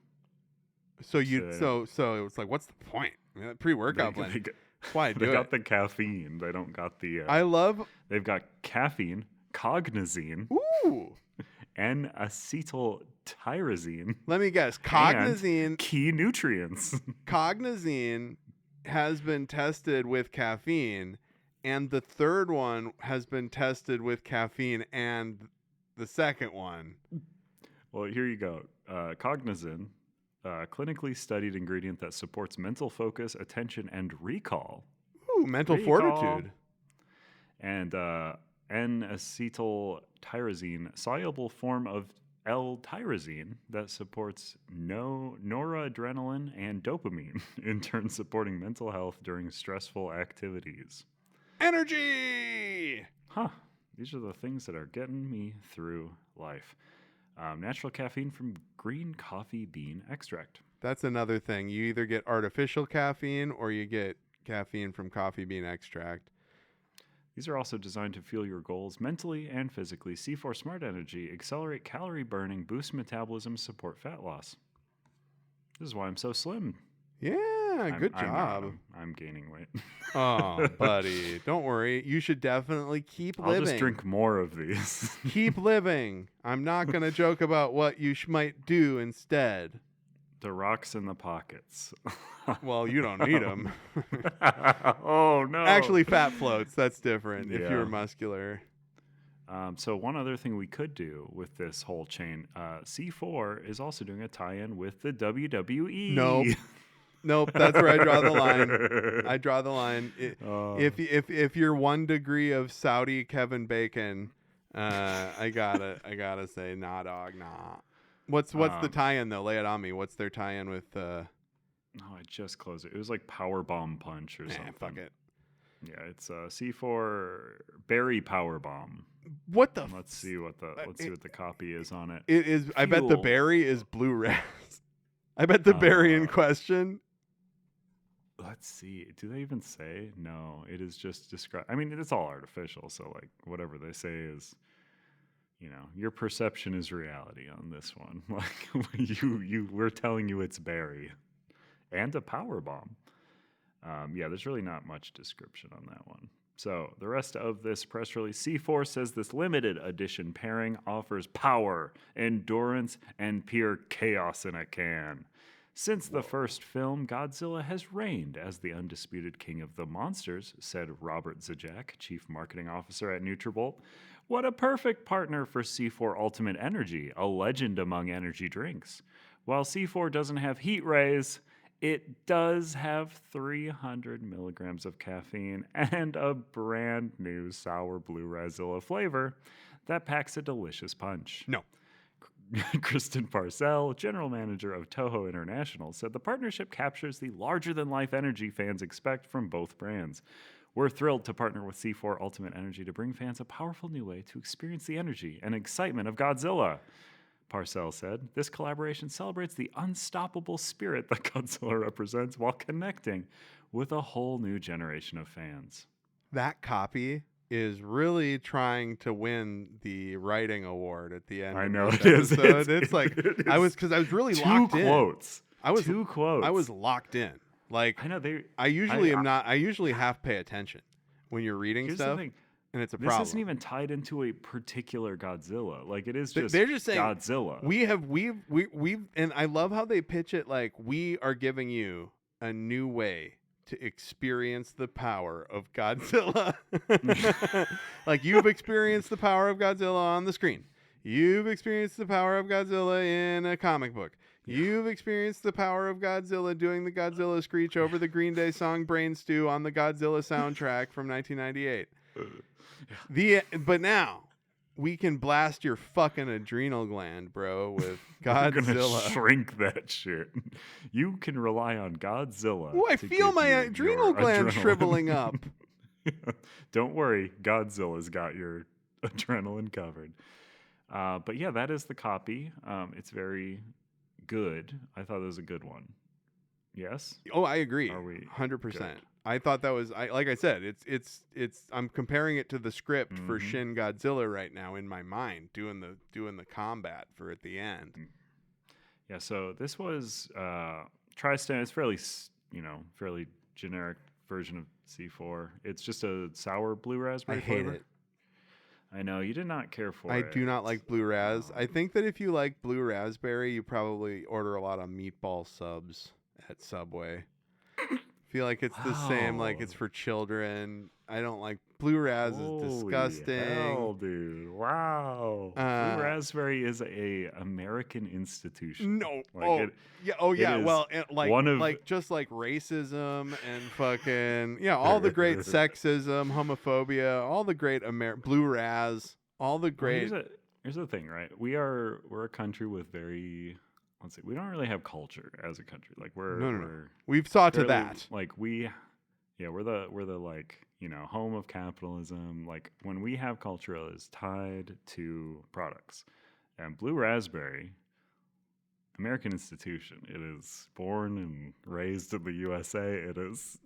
So it's like, what's the point? Pre-workout blend. That's why I do They got the caffeine. They don't got the. They've got caffeine, cognizine, N-acetyltyrosine. Let me guess. Cognizine. And key nutrients. Cognizine has been tested with caffeine, and the third one has been tested with caffeine, and the second one. Well, here you go. Cognizine. Clinically studied ingredient that supports mental focus, attention, and recall. Ooh, mental fortitude. And N-acetyltyrosine, soluble form of L-tyrosine that supports noradrenaline and dopamine, in turn supporting mental health during stressful activities. Energy! Huh. These are the things that are getting me through life. Natural caffeine from green coffee bean extract. That's another thing. You either get artificial caffeine or you get caffeine from coffee bean extract. These are also designed to fuel your goals mentally and physically. C4 Smart Energy, accelerate calorie burning, boost metabolism, support fat loss. This is why I'm so slim. Yeah, good job. I'm gaining weight. Oh, buddy. Don't worry. You should definitely keep living. I'll just drink more of these. Keep living. I'm not going to joke about what you might do instead. The rocks in the pockets. Well, you don't need them. Oh, no. Actually, fat floats. That's different if Yeah. you're muscular. So one other thing we could do with this whole chain, C4 is also doing a tie-in with the WWE. Nope, that's where I draw the line. I draw the line. If you're 1 degree of Saudi Kevin Bacon, I gotta say, nah, dog, nah. What's the tie-in though? Lay it on me. What's their tie-in with? Oh, I just closed it. It was like Power Bomb Punch or something. Fuck it. Yeah, it's C4 Berry Power Bomb. What the? Let's see what the copy is on it. It is. I bet the berry is blue raz. I bet the berry in question. Let's see. Do they even say? No, it is just describe. I mean, it's all artificial. So like whatever they say is, your perception is reality on this one. Like we're telling you it's berry, and a power bomb. Yeah, there's really not much description on that one. So the rest of this press release, C4 says this limited edition pairing offers power, endurance, and pure chaos in a can. Since the first film, Godzilla has reigned as the undisputed king of the monsters, said Robert Zajac, chief marketing officer at Nutrabolt. What a perfect partner for C4 Ultimate Energy, a legend among energy drinks. While C4 doesn't have heat rays, it does have 300 milligrams of caffeine and a brand new sour blue Razilla flavor that packs a delicious punch. No. Kristen Parcell, general manager of Toho International, said the partnership captures the larger-than-life energy fans expect from both brands. We're thrilled to partner with C4 Ultimate Energy to bring fans a powerful new way to experience the energy and excitement of Godzilla. Parcell said, this collaboration celebrates the unstoppable spirit that Godzilla represents while connecting with a whole new generation of fans. That copy is really trying to win the writing award at the end. I know of it is. It's like I was really locked in. Two quotes. I was locked in. Like I know they. I usually am not. I usually half pay attention when you're reading Here's stuff. The thing. And it's a problem. This isn't even tied into a particular Godzilla. Like it is just. They're just saying Godzilla. We've and I love how they pitch it like we are giving you a new way to experience the power of Godzilla. Like you've experienced the power of Godzilla on the screen. You've experienced the power of Godzilla in a comic book. You've experienced the power of Godzilla doing the Godzilla screech over the Green Day song Brain Stew on the Godzilla soundtrack from 1998. But now we can blast your fucking adrenal gland, bro, with Godzilla. We're gonna shrink that shit. You can rely on Godzilla. Oh, I feel my adrenal gland shriveling up. Don't worry, Godzilla's got your adrenaline covered. But yeah, that is the copy. It's very good. I thought it was a good one. Yes? Oh, I agree. Are we 100%. good? I thought that was like I said, it's I'm comparing it to the script for Shin Godzilla right now in my mind, doing the combat for at the end. Yeah, so this was tri-stim. It's fairly generic version of C4. It's just a sour blue raspberry flavor. I hate it. I know you did not care for I it. do not like blue raz. I think that if you like blue raspberry, you probably order a lot of meatball subs at Subway. Feel like it's the same, like it's for children. I don't like blue raz. Is disgusting. Hell, dude! Wow, blue raspberry is a American institution. No, like yeah. Well, just like racism and fucking all the great sexism, homophobia, all the great blue raz, all the great. Well, here's the thing, right? We're a country with very. Let's see. We don't really have culture as a country. Like we're we've saw to that. Like we're the like home of capitalism. Like when we have culture, it is tied to products. And blue raspberry, American institution. It is born and raised in the USA. It is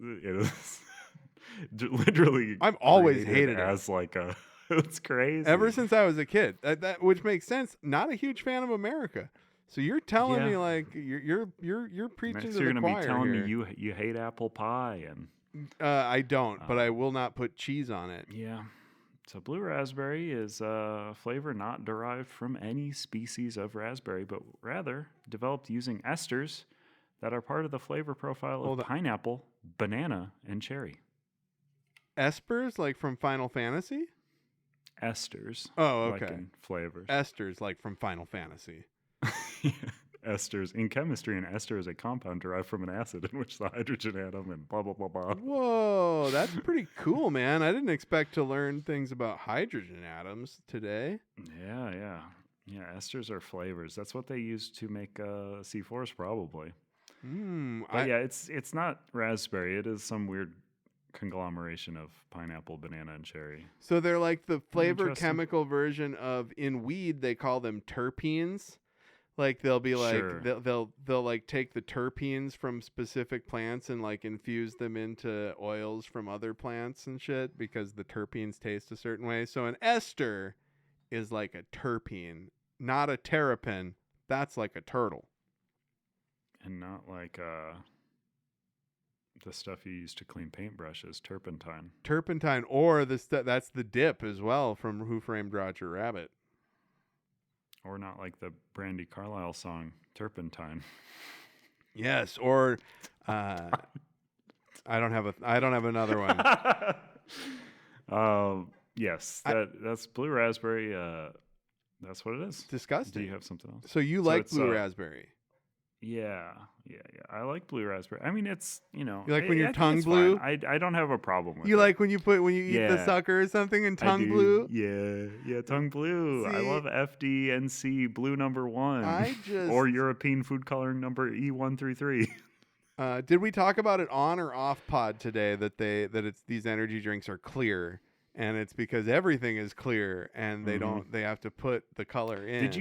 literally. I've always hated it as like a. It's crazy. Ever since I was a kid, that which makes sense. Not a huge fan of America. So you're telling me like you're preaching to the choir. You're gonna be telling me you hate apple pie and I don't, but I will not put cheese on it. Yeah, So blue raspberry is a flavor not derived from any species of raspberry, but rather developed using esters that are part of the flavor profile of Hold on. pineapple, banana, and cherry. Espers, like from Final Fantasy? Esters. Oh, Like okay. in flavors. Esters, like from Final Fantasy. Esters. In chemistry, an ester is a compound derived from an acid in which the hydrogen atom and blah, blah, blah, blah. Whoa, that's pretty cool, man. I didn't expect to learn things about hydrogen atoms today. Yeah. Yeah, esters are flavors. That's what they use to make C4s, probably. But yeah, it's not raspberry. It is some weird conglomeration of pineapple, banana, and cherry. So they're like the flavor Interesting. chemical version of, in weed they call them terpenes. Like they'll be like Sure. they'll like take the terpenes from specific plants and like infuse them into oils from other plants and shit because the terpenes taste a certain way. So an ester is like a terpene, not a terrapin. That's like a turtle. And not like the stuff you use to clean paintbrushes, turpentine. Turpentine, or that's the dip as well from Who Framed Roger Rabbit. Or not like the Brandy Carlisle song, Turpentine. Yes, or I don't have another one. Yes, that's blue raspberry. That's what it is. Disgusting. Do you have something else? So you like blue raspberry? Yeah. I like blue raspberry. I mean, it's, You like when your tongue blue? I don't have a problem with it. You like when you eat the sucker or something and tongue blue? Yeah, tongue blue. I love FD&C blue number 1. Or European food coloring number E133. Did we talk about it on or off pod today that these energy drinks are clear? And it's because everything is clear and they have to put the color in. Did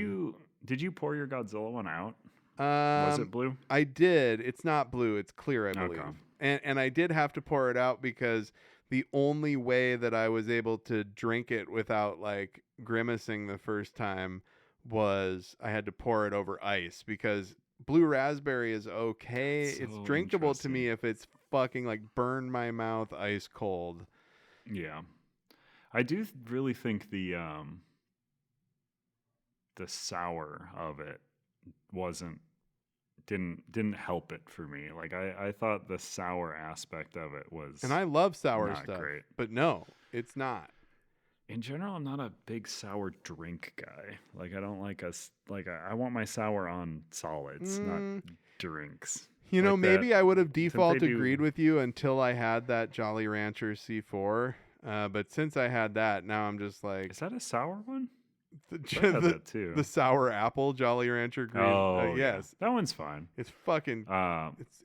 you pour your Godzilla one out? Was it blue? I did. It's not blue. It's clear, I believe. Okay. And I did have to pour it out because the only way that I was able to drink it without like grimacing the first time was I had to pour it over ice because blue raspberry is okay. So it's drinkable to me if it's fucking like burn my mouth ice cold. Yeah. I do really think the sour of it didn't help it for me. Like I thought the sour aspect of it was, and I love sour not stuff, great. But no, it's not. In general, I'm not a big sour drink guy. Like I don't like I want my sour on solids, not drinks. Maybe I would have default agreed with you until I had that Jolly Rancher C4. But since I had that, now I'm just like, is that a sour one? that too. The sour apple Jolly Rancher green. Oh, yes, that one's fine. It's fucking.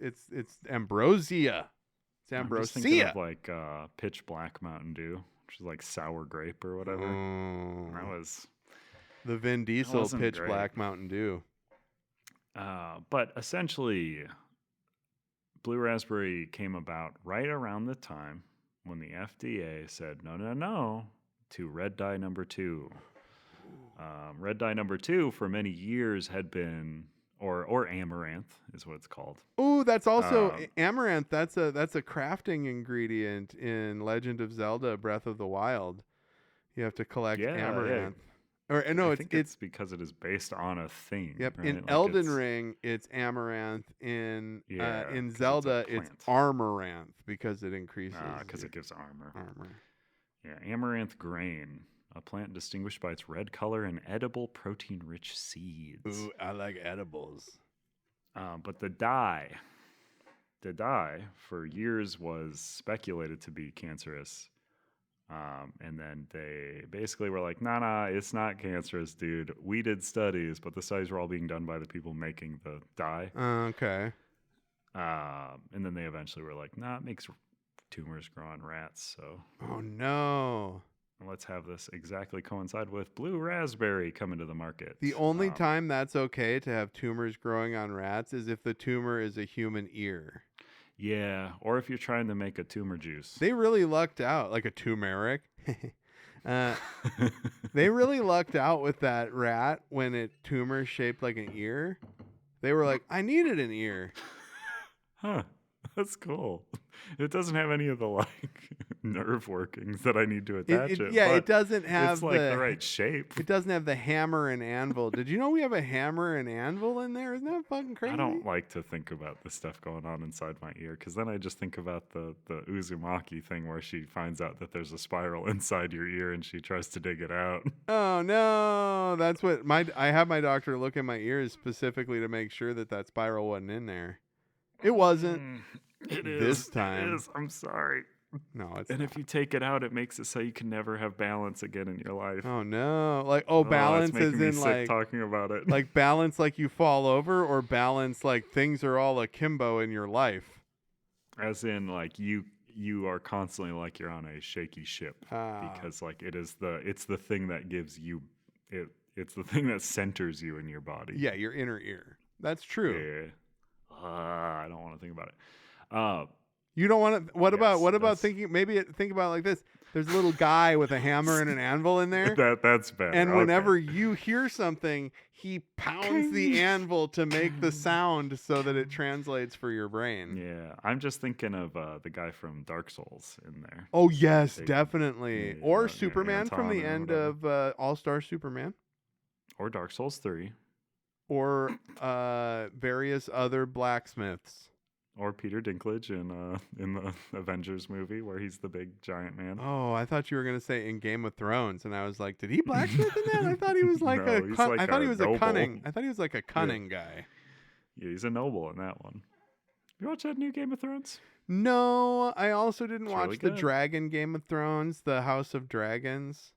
It's ambrosia. It's ambrosia. I'm just thinking of like pitch black Mountain Dew, which is like sour grape or whatever. That was the Vin Diesel pitch black Mountain Dew. But essentially, blue raspberry came about right around the time when the FDA said no to red dye number 2. Red dye number 2 for many years had been, or amaranth is what it's called. Ooh, that's also amaranth. That's a crafting ingredient in Legend of Zelda: Breath of the Wild. You have to collect amaranth. Yeah. Or no, it's because it is based on a thing. Yep. Right? In Elden Ring, it's amaranth. In Zelda, it's armoranth because it increases. Because it gives armor. Yeah, amaranth grain, a plant distinguished by its red color and edible protein-rich seeds. Ooh, I like edibles. But the dye for years was speculated to be cancerous. And then they basically were like, nah, it's not cancerous, dude. We did studies, but the studies were all being done by the people making the dye. Okay. And then they eventually were like, nah, it makes tumors grow on rats. So, oh no. Let's have this exactly coincide with blue raspberry coming to the market. The only time that's okay to have tumors growing on rats is if the tumor is a human ear. Yeah, or if you're trying to make a tumor juice. They really lucked out, like a turmeric. They really lucked out with that rat when it tumor shaped like an ear. They were like, I needed an ear. Huh. That's cool. It doesn't have any of the like nerve workings that I need to attach it, Yeah, it but doesn't it's have like the right shape. it doesn't have the hammer and anvil. Did you know we have a hammer and anvil in there? Isn't that fucking I crazy? don't like to think about the stuff going on inside my ear because then I just think about the Uzumaki thing where she finds out that there's a spiral inside your ear and she tries to dig it out. Oh no, that's what I have my doctor look in my ears specifically to make sure that spiral wasn't in there. It wasn't. It is. This time. It is. I'm sorry. No, it's And not. if you take it out, it makes it so you can never have balance again in your life. Oh no! Like balance it's making is me in sick like talking about it. like balance like you fall over, or balance like things are all akimbo in your life. As in, like you are constantly like you're on a shaky ship because like it's the thing that gives you it's the thing that centers you in your body. Yeah, your inner ear. That's true. Yeah. I don't want to think about it. You don't want to. What about that's- thinking? Maybe think about it like this. There's a little guy with a hammer and an anvil in there. That's better. And Okay. whenever you hear something, he pounds the anvil to make the sound so that it translates for your brain. Yeah, I'm just thinking of the guy from Dark Souls in there. Oh yes, Big- definitely. yeah, or yeah, Superman from the Anton or end whatever. of All-Star Superman, Or Dark Souls 3. or various other blacksmiths. Or Peter Dinklage in the Avengers movie where he's the big giant man. Oh, I thought you were gonna say in Game of Thrones, and I was like, did he blacksmith in that? I thought he was like No, he's like I thought a he was noble. a cunning. I thought he was like a cunning guy. Yeah, he's a noble in that one. You watch that new Game of Thrones? No, I also didn't It's watch really the good. Dragon Game of Thrones, the House of Dragons.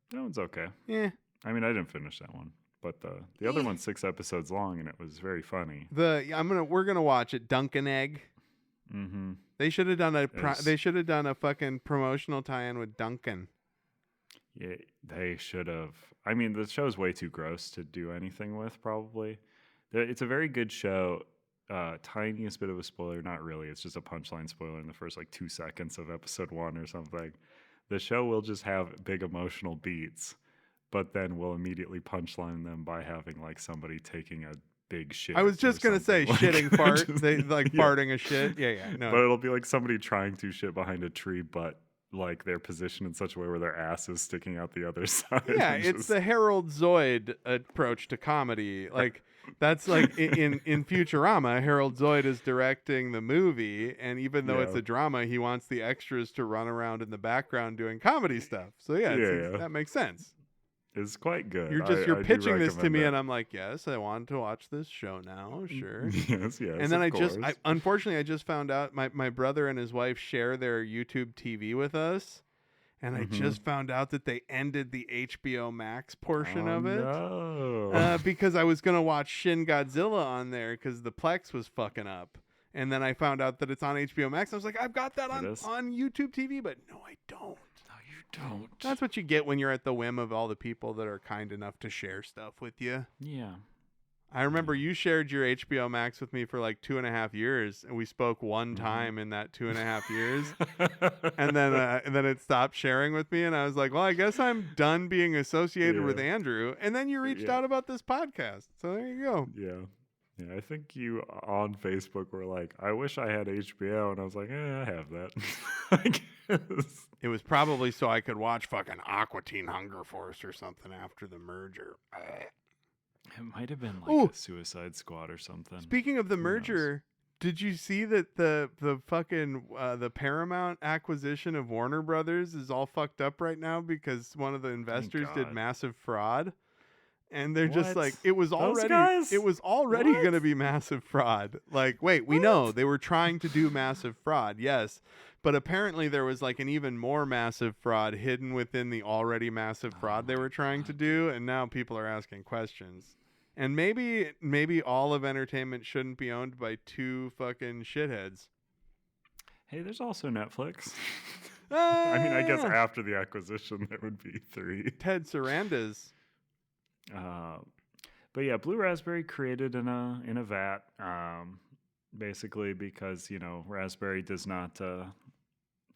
That one's okay. Yeah. I mean, I didn't finish that one, but the other one's 6 episodes long, and it was very funny. We're gonna watch it. Dunkin' Egg. Mm-hmm. They should have done Yes. they should have done a fucking promotional tie-in with Dunkin'. Yeah, they should have. I mean, the show's way too gross to do anything with, probably. It's a very good show. Tiniest bit of a spoiler, not really. It's just a punchline spoiler in the first like 2 seconds of episode 1 or something. The show will just have big emotional beats, but then we'll immediately punchline them by having like somebody taking a big shit. I was just or gonna say something. shitting fart. Just- They like yeah. farting a shit. Yeah. No. But it'll be like somebody trying to shit behind a tree, but like they're positioned in such a way where their ass is sticking out the other side. Yeah, and it's just- the Harold Zoid approach to comedy. Like that's like in Futurama, Harold Zoid is directing the movie, and even though it's Yeah. a drama, he wants the extras to run around in the background doing comedy stuff. So yeah, Yeah. that makes sense. is quite good. You're I do pitching this to recommend me, it. and I'm like, yes, I want to watch this show now. Sure. yes, And then of unfortunately, I just found out my brother and his wife share their YouTube TV with us. And I Mhm. just found out that they ended the HBO Max portion of it. No. Because I was going to watch Shin Godzilla on there because the Plex was fucking up. And then I found out that it's on HBO Max. I was like, I've got that It is? on YouTube TV, but no, I don't. No, you don't. That's what you get when you're at the whim of all the people that are kind enough to share stuff with you. Yeah. I remember you shared your HBO Max with me for like 2.5 years, and we spoke one Mhm. time in that 2.5 years. And then it stopped sharing with me, and I was like, well, I guess I'm done being associated with Yeah. Andrew. And then you reached Yeah. out about this podcast. So there you go. Yeah. Yeah, I think you on Facebook were like, I wish I had HBO. And I was like, I have that. I guess. It was probably so I could watch fucking Aqua Teen Hunger Force or something after the merger. It might have been like Ooh. a Suicide Squad or something. Speaking of the Who knows? merger, did you see that the fucking the Paramount acquisition of Warner Brothers is all fucked up right now because one of the investors did God. massive fraud? And they're just What? like, it was Those already guys? What? going to be massive fraud. Like, wait, we know they were trying to do massive fraud. Yes. But apparently there was like an even more massive fraud hidden within the already massive fraud they my were trying to God. do. And now people are asking questions. And maybe all of entertainment shouldn't be owned by two fucking shitheads. Hey, there's also Netflix. I mean, I guess Ah! after the acquisition, there would be 3. Ted Sarandos. But yeah, Blue Raspberry created in a vat, basically because raspberry does not.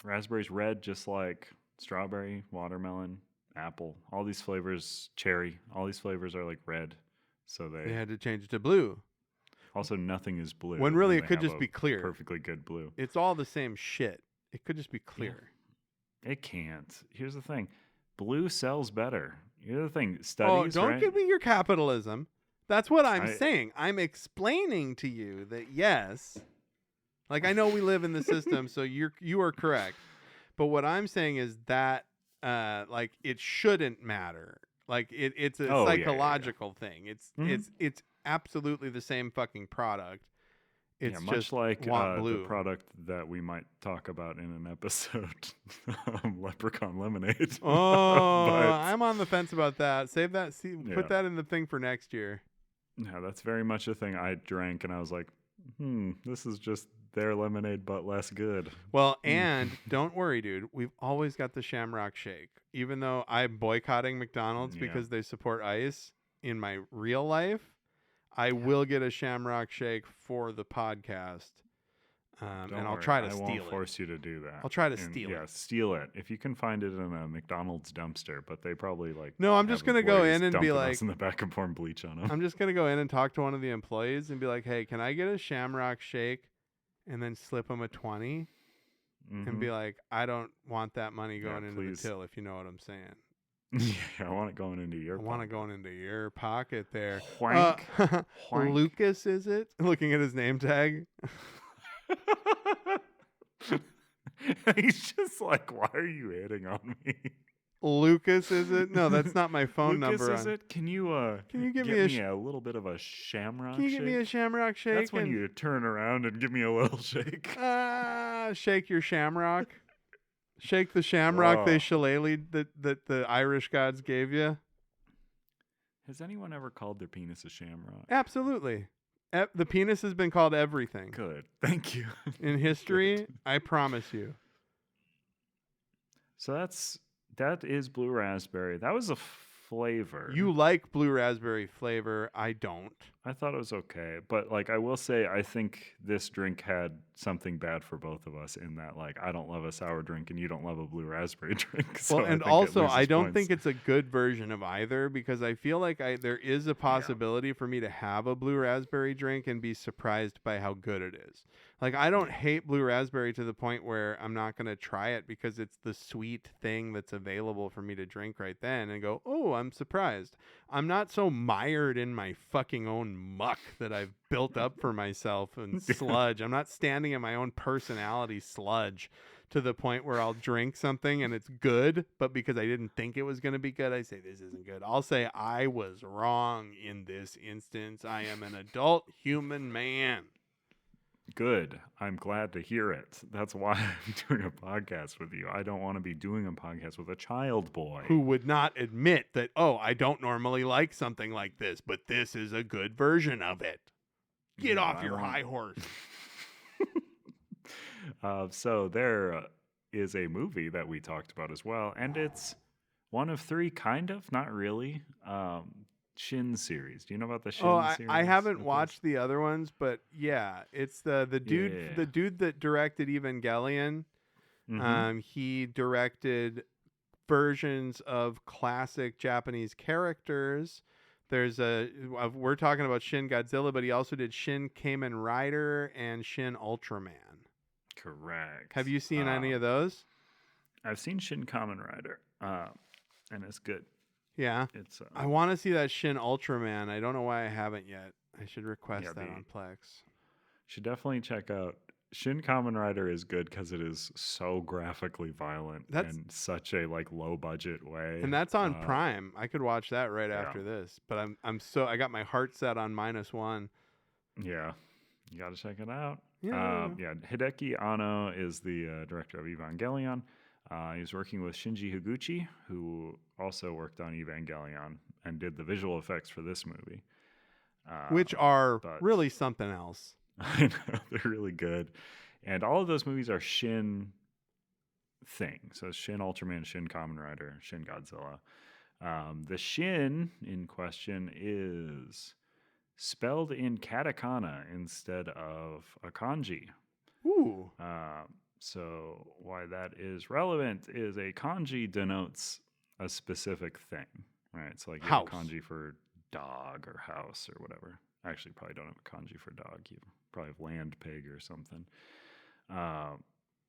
Raspberry's red, just like strawberry, watermelon, apple. All these flavors, cherry. All these flavors are like red, so They had to change it to blue. Also, nothing is blue. When really and it they could have just a be clear. Perfectly good blue. It's all the same shit. It could just be clear. It can't. Here's the thing. Blue sells better. Here's the thing. Oh, Studies, don't right? give me your capitalism. That's what I'm I- saying. I'm explaining to you that yes, like I know we live in the system, so you are correct. But what I'm saying is that like it shouldn't matter. Like it's a Oh, yeah, yeah, yeah. psychological thing. Mhm. It's absolutely the same fucking product. It's much just like want the blue. product that we might talk about in an episode, Leprechaun Lemonade. Oh, But I'm on the fence about that. Save that. Yeah. Put that in the thing for next year. yeah, that's very much a thing I drank, and I was like, this is just their lemonade, but less good. Well, and don't worry, dude. We've always got the Shamrock Shake. Even though I'm boycotting McDonald's Yeah. because they support ice in my real life, I will get a Shamrock Shake for the podcast. Don't and I'll worry, try to I steal won't it. force you to do that. I'll try to And, steal Yeah, it. steal it. If you can find it in a McDonald's dumpster, but they probably No, I'm just have going to go employees in and be dumping like, us in the back and pouring bleach on them. I'm just going to go in and talk to one of the employees and be like, hey, can I get a Shamrock Shake? And then slip them a 20 and be like, I don't want that money going into please. the till, if you know what I'm saying. Yeah, I want it going into your I want it pocket. going into your pocket there. Whank. Whank. Lucas, is it? Looking at his name tag. He's just like, why are you hitting on me? Lucas, is it? No, that's not my phone Lucas, number. is it? Can you give get me a little bit of a shamrock Can you shake? give me a Shamrock Shake? That's when you turn around and give me a little shake. Shake your shamrock. Shake the shamrock they Whoa. shillelied that the Irish gods gave you. Has anyone ever called their penis a shamrock? Absolutely. The penis has been called everything Good. Thank you. in history. Good. I promise you. So that is blue raspberry. That was a flavor. You like blue raspberry flavor. I don't. I thought it was okay, but like I will say, I think this drink had something bad for both of us in that like I don't love a sour drink and you don't love a blue raspberry drink. So Well, I and think it also loses I don't points. think it's a good version of either because I feel like there is a possibility for me to have a blue raspberry drink and be surprised by how good it is. Like I don't hate blue raspberry to the point where I'm not going to try it because it's the sweet thing that's available for me to drink right then and go, "Oh, I'm surprised." I'm not so mired in my fucking own muck that I've built up for myself and sludge. I'm not standing in my own personality sludge to the point where I'll drink something and it's good, but because I didn't think it was going to be good, I say this isn't good. I'll say I was wrong in this instance. I am an adult human man. Good. I'm glad to hear it. That's why I'm doing a podcast with you. I don't want to be doing a podcast with a child boy Who would not admit that, oh, I don't normally like something like this, but this is a good version of it. Get Yeah, off I your won't- high horse. So there is a movie that we talked about as well, and it's one of three, kind of, not really. Shin series. Do you know about the Shin series? I haven't of this? watched the other ones, but yeah, it's the dude Yeah. the dude that directed Evangelion. Mhm. He directed versions of classic Japanese characters. We're talking about Shin Godzilla, but he also did Shin Kamen Rider and Shin Ultraman. Correct. Have you seen any of those? I've seen Shin Kamen Rider, and it's good. Yeah. It's I want to see that Shin Ultraman. I don't know why I haven't yet. I should request Yeah, that the- on Plex. should definitely check out Shin Kamen Rider. Is good because it is so graphically violent in such a like low budget way. And that's on Prime. I could watch that right yeah. after this. But I got my heart set on -1. Yeah, you got to check it out. Yeah. Hideki Anno is the director of Evangelion. He's working with Shinji Higuchi, who also worked on Evangelion and did the visual effects for this movie. Which are but- really something else. I know, they're really good. And all of those movies are Shin things. So Shin Ultraman, Shin Kamen Rider, Shin Godzilla. The Shin in question is spelled in katakana instead of a kanji. Ooh. So why that is relevant is a kanji denotes a specific thing, right? It's like you have House. kanji for dog or house or whatever. Actually, probably don't have a kanji for dog. You probably have land pig or something.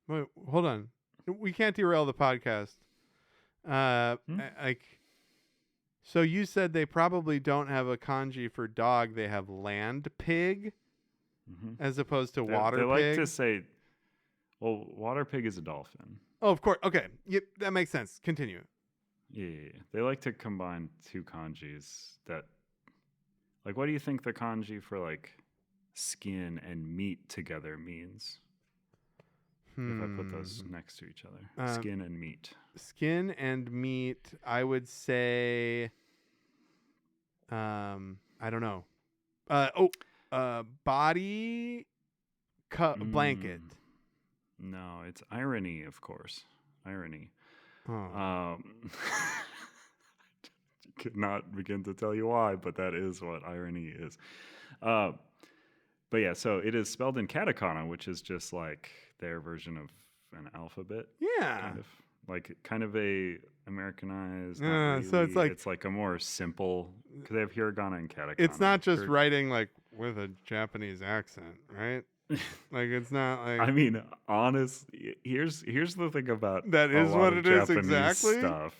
Wait, hold on. We can't derail the podcast. Like, so you said they probably don't have a kanji for dog. They have land pig as opposed to water they pig. Like to say, well, water pig is a dolphin. Oh, of course. Okay. Yep, that makes sense. Continue. Yeah. They like to combine two kanjis that, like, what do you think the kanji for, like, skin and meat together means? If I put those next to each other. Skin and meat. Skin and meat, I would say, I don't know. Body blanket. No, it's irony, of course. Irony. Oh. Could not begin to tell you why, but that is what irony is. But yeah, so it is spelled in katakana, which is just like their version of an alphabet. Yeah. Kind of a Americanized. So it's like a more simple, because they have hiragana and katakana. It's not just writing like with a Japanese accent, right? Like it's not like. I mean, here's the thing about that is what it is Japanese exactly. Stuff.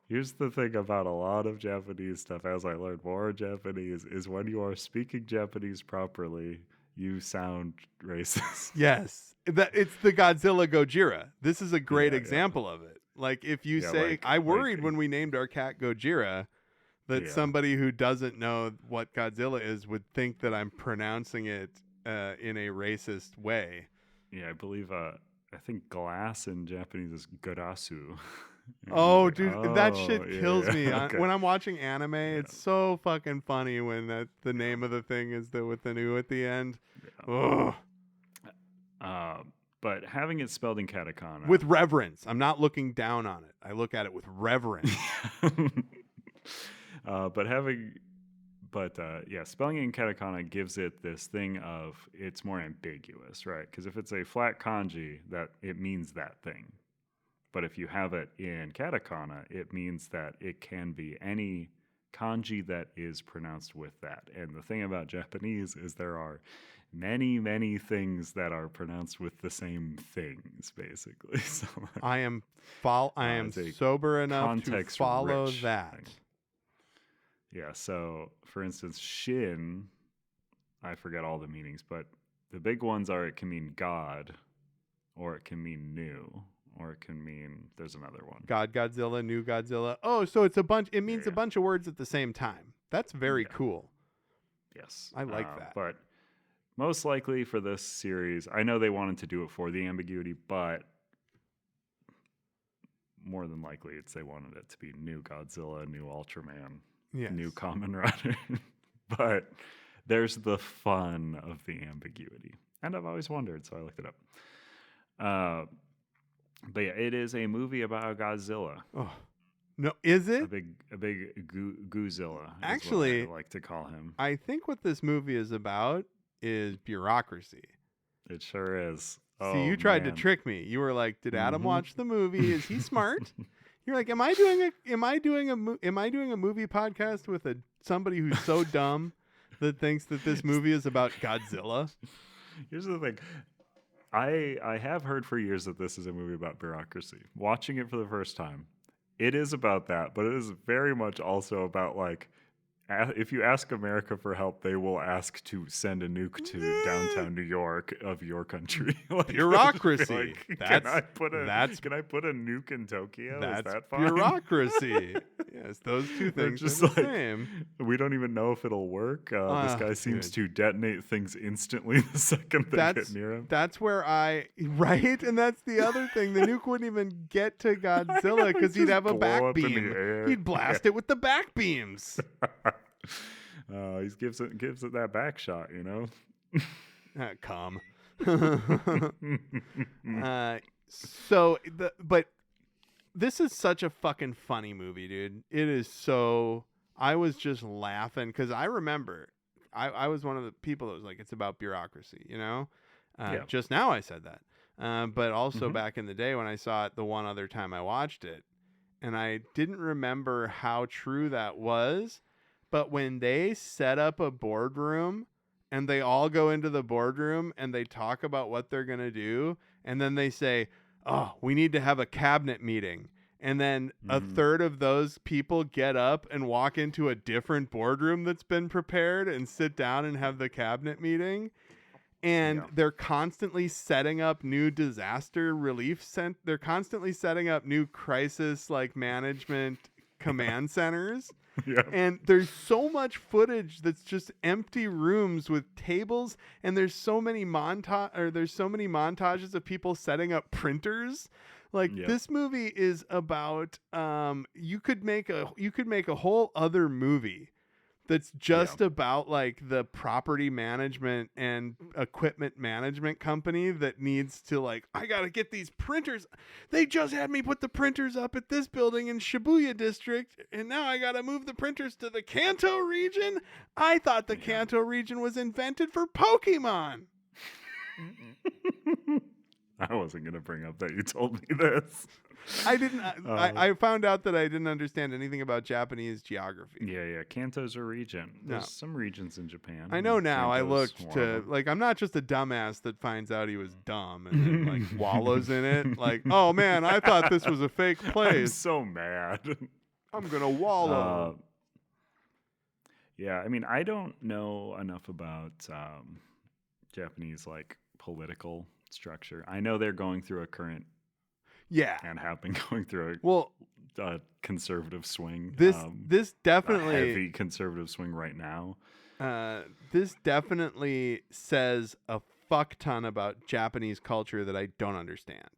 Here's the thing about a lot of Japanese stuff, as I learned more Japanese, is when you are speaking Japanese properly, you sound racist. Yes. It's the Godzilla Gojira. This is a great example of it. Like if you say, I worried when we named our cat Gojira that somebody who doesn't know what Godzilla is would think that I'm pronouncing it in a racist way. Yeah, I believe, I think glass in Japanese is garasu. Oh, dude, that shit kills me. Okay. When I'm watching anime, it's so fucking funny when the name of the thing is with the "u" at the end. Yeah. But having it spelled in katakana with reverence, I'm not looking down on it. I look at it with reverence. Spelling it in katakana gives it this thing of it's more ambiguous, right? Because if it's a flat kanji, that it means that thing. But if you have it in katakana, it means that it can be any kanji that is pronounced with that. And the thing about Japanese is there are many, many things that are pronounced with the same things, basically. So I am sober enough to follow that. Thing. Yeah, so for instance, Shin, I forget all the meanings, but the big ones are it can mean God, or it can mean new. Or it can mean, there's another one. God Godzilla, new Godzilla. Oh, so it's a bunch. It means a bunch of words at the same time. That's very cool. Yes. I like that. But most likely for this series, I know they wanted to do it for the ambiguity, but more than likely they wanted it to be new Godzilla, new Ultraman, new Kamen Rider. But there's the fun of the ambiguity. And I've always wondered, so I looked it up. But yeah, it is a movie about Godzilla. Oh, no, is it? A big Goozilla. Actually, I like to call him. I think what this movie is about is bureaucracy. It sure is. See, you tried to trick me. You were like, "Did Adam watch the movie? Is he smart?" You're like, "Am I doing a movie podcast with somebody who's so dumb that thinks that this movie is about Godzilla?" Here's the thing. I have heard for years that this is a movie about bureaucracy. Watching it for the first time, it is about that, but it is very much also about, like, if you ask America for help, they will ask to send a nuke to downtown New York of your country. Like, bureaucracy. Like, can I put a nuke in Tokyo? That's is that fine? Bureaucracy. Yes, those two things just are the same. We don't even know if it'll work. This guy seems to detonate things instantly the second they get near him. That's where right? And that's the other thing. The nuke wouldn't even get to Godzilla because he'd have a back beam. He'd blast it with the back beams. He gives it that back shot, you know. Come. But this is such a fucking funny movie, dude. It is so. I was just laughing because I remember I was one of the people that was like, it's about bureaucracy, you know. Just now I said that, but also back in the day when I saw it the one other time I watched it, and I didn't remember how true that was. But when they set up a boardroom and they all go into the boardroom and they talk about what they're going to do, and then they say, "Oh, we need to have a cabinet meeting." And then a third of those people get up and walk into a different boardroom that's been prepared and sit down and have the cabinet meeting. And they're constantly setting up new disaster relief they're constantly setting up new crisis like management command centers. Yeah. And there's so much footage that's just empty rooms with tables, and there's so many montages of people setting up printers. Like this movie is about you could make a whole other movie that's just about like the property management and equipment management company that needs to like, I got to get these printers. They just had me put the printers up at this building in Shibuya district, and now I got to move the printers to the Kanto region. I thought the Kanto region was invented for Pokemon. I wasn't going to bring up that you told me this. I didn't. I found out that I didn't understand anything about Japanese geography. Yeah. Kanto's a region. There's some regions in Japan. I know now. Kanto's I looked to like. I'm not just a dumbass that finds out he was dumb and then like wallows in it. Like, oh man, I thought this was a fake place. I'm so mad. I'm gonna wallow. Yeah, I mean, I don't know enough about Japanese like political structure. I know they're going through a current. Yeah, and have been going through a conservative swing. This definitely a heavy conservative swing right now. This definitely says a fuck ton about Japanese culture that I don't understand.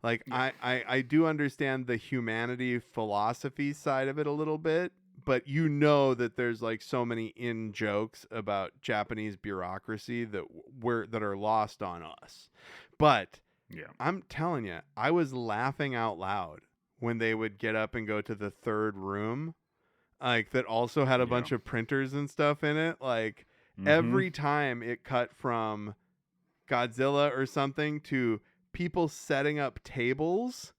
Like I do understand the humanity philosophy side of it a little bit, but you know that there's like so many in jokes about Japanese bureaucracy that are lost on us. But yeah, I'm telling you, I was laughing out loud when they would get up and go to the third room, like that also had a bunch of printers and stuff in it. Like every time it cut from Godzilla or something to people setting up tables,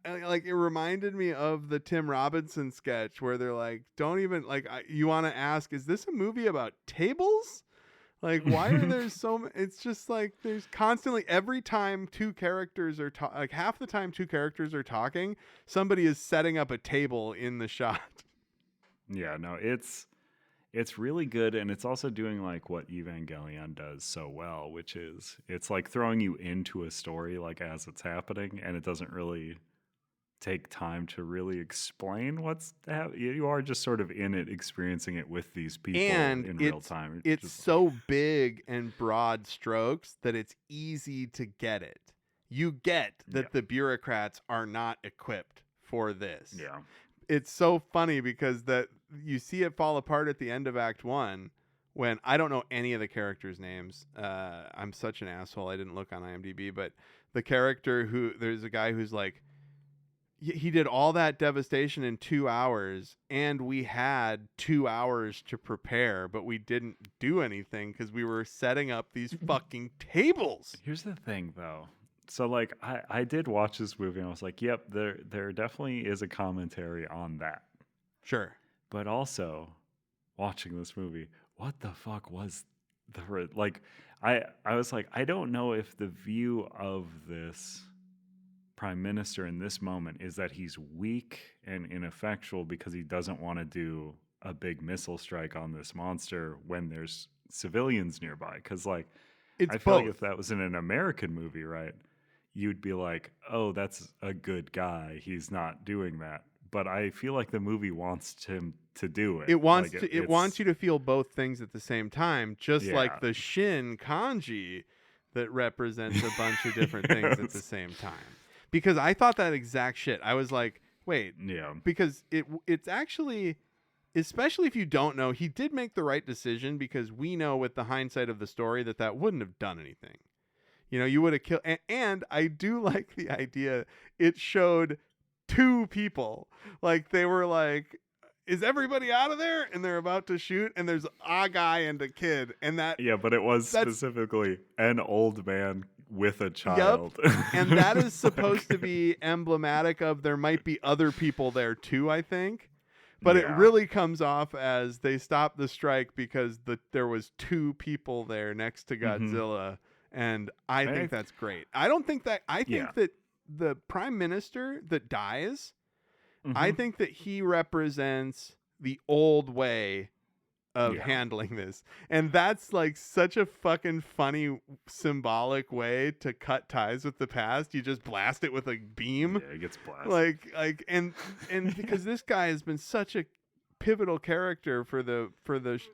like it reminded me of the Tim Robinson sketch where they're like, don't even like, you want to ask, is this a movie about tables? Like, why are there so it's just like there's constantly every time two characters are like half the time two characters are talking, somebody is setting up a table in the shot. Yeah, no, it's really good, and it's also doing like what Evangelion does so well, which is it's like throwing you into a story like as it's happening, and it doesn't really take time to really explain what's happening. You are just sort of in it, experiencing it with these people in real time. It's so big and broad strokes that it's easy to get it. You get that the bureaucrats are not equipped for this. Yeah. It's so funny because that you see it fall apart at the end of Act 1 when I don't know any of the characters' names. I'm such an asshole. I didn't look on IMDb, but the character there's a guy who's like, he did all that devastation in 2 hours, and we had 2 hours to prepare, but we didn't do anything because we were setting up these fucking tables. Here's the thing, though. So, like, I did watch this movie, and I was like, yep, there definitely is a commentary on that. Sure. But also, watching this movie, what the fuck was the... Like, I was like, I don't know if the view of this... Prime Minister in this moment is that he's weak and ineffectual because he doesn't want to do a big missile strike on this monster when there's civilians nearby. Because like, I feel like if that was in an American movie, right, you'd be like, oh, that's a good guy. He's not doing that. But I feel like the movie wants him to do it. It wants it wants you to feel both things at the same time, just like the Shin kanji that represents a bunch of different things at the same time. Because I thought that exact shit. I was like, wait. Yeah. Because it's actually, especially if you don't know, he did make the right decision because we know with the hindsight of the story that wouldn't have done anything. You know, you would have killed. And I do like the idea. It showed two people. Like they were like, is everybody out of there? And they're about to shoot. And there's a guy and a kid. And that. Yeah, but it was specifically an old man with a child. Yep. And that is supposed to be emblematic of there might be other people there too, I think. But it Yeah. really comes off as they stopped the strike because there was 2 people there next to Mhm. Godzilla, and I I think that's great. I Yeah. think that the prime minister that dies, I Mhm. think that he represents the old way of Yeah. handling this. And that's like such a fucking funny symbolic way to cut ties with the past. You just blast it with a beam. Yeah, it gets blasted. And because this guy has been such a pivotal character for the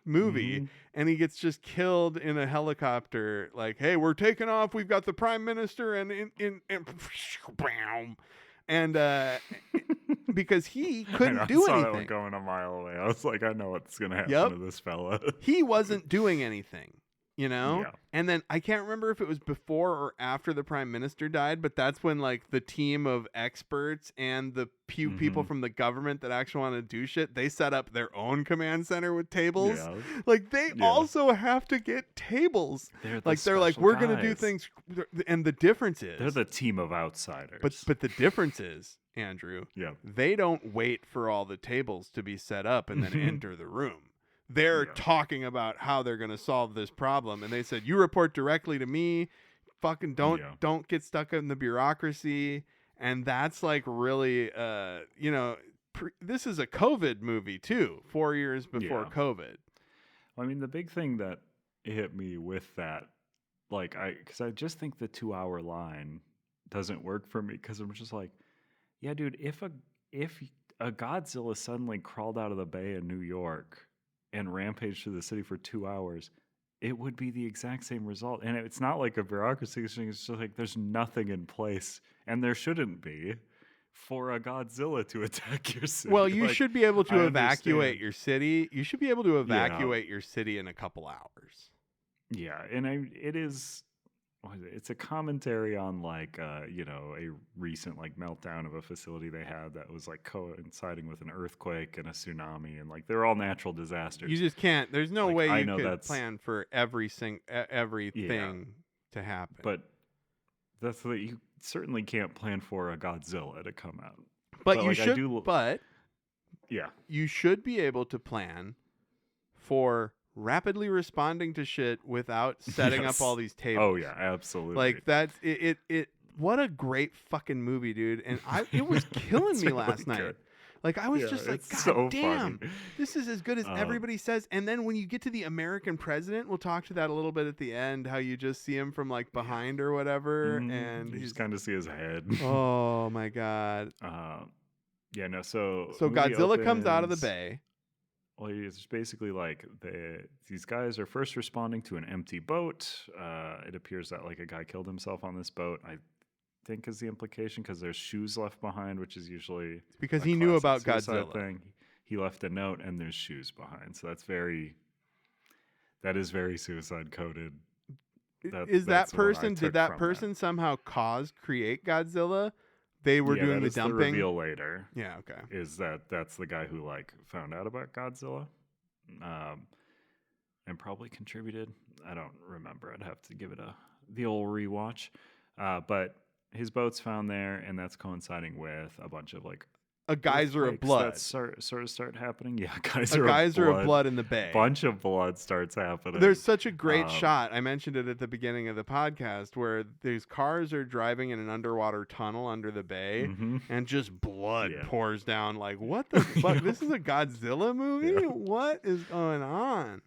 movie, Mhm. and he gets just killed in a helicopter, like, hey, we're taking off, we've got the prime minister and and because he I know, couldn't I do saw that one anything. going a mile away. I was like, I know what's gonna happen Yep. to this fella. He wasn't doing anything, you know? Yeah. And then I can't remember if it was before or after the prime minister died, but that's when like the team of experts and the few people Mhm. from the government that actually want to do shit, they set up their own command center with tables. Yeah. Like they Yeah. also have to get tables. They're They're like, special we're going to do guys. things, and the difference is They're the team of outsiders. but the difference is, Andrew, yeah. they don't wait for all the tables to be set up and then enter the room. They're Yeah. talking about how they're going to solve this problem, and they said, you report directly to me. Fucking Yeah. don't get stuck in the bureaucracy. And that's like really this is a COVID movie too, 4 years before Yeah. COVID. Well, I mean, the big thing that hit me with that, like, because I just think the 2 hour line doesn't work for me, because I'm just like, yeah, dude, if a Godzilla suddenly crawled out of the bay in New York and rampaged through the city for 2 hours, it would be the exact same result. And it's not like a bureaucracy thing. It's just like there's nothing in place, and there shouldn't be, for a Godzilla to attack your city. Well, you Like, should be able to I evacuate understand. your city. You should be able to evacuate your city in a couple hours. Yeah, and it is. What is it? It's a commentary on like a recent like meltdown of a facility they had that was like coinciding with an earthquake and a tsunami, and like they're all natural disasters. You just can't. There's no Like, way I you know could that's- plan for everything to happen. But that's that you certainly can't plan for a Godzilla to come out. But you like, should. But Yeah, you should be able to plan for rapidly responding to shit without setting Yes. up all these tables. Oh yeah, absolutely. Like that's it. What a great fucking movie, dude! And it was killing It's me really last night. good. Like I was Yeah, just like, it's God so damn, funny. this is as good as everybody says. And then when you get to the American president, we'll talk to that a little bit at the end. How you just see him from like behind or whatever, and you he's just kind of see his head. oh my God. Yeah, no. So movie Godzilla comes out of the opens- bay. Well, it's basically like these guys are first responding to an empty boat. It appears that like a guy killed himself on this boat. I think is the implication, because there's shoes left behind, which is usually Because a he knew about classic suicide Godzilla. thing. He left a note, and there's shoes behind. So that is very suicide coded. Is that that's what I person? took Did that from person somehow create Godzilla? They were Yeah, doing that the is dumping. The reveal later. Yeah. Okay. Is that's the guy who like found out about Godzilla, and probably contributed. I don't remember. I'd have to give it the old rewatch. But his boat's found there, and that's coinciding with a bunch of like A geyser of earthquakes blood. that sort of start happening. Yeah, A geyser of blood in the bay. Bunch of blood starts happening. There's such a great Um, shot. I mentioned it at the beginning of the podcast where these cars are driving in an underwater tunnel under the bay, Mhm. and just blood Yeah. pours down. Like, what the fuck? This is a Godzilla movie? Yeah. What is going on?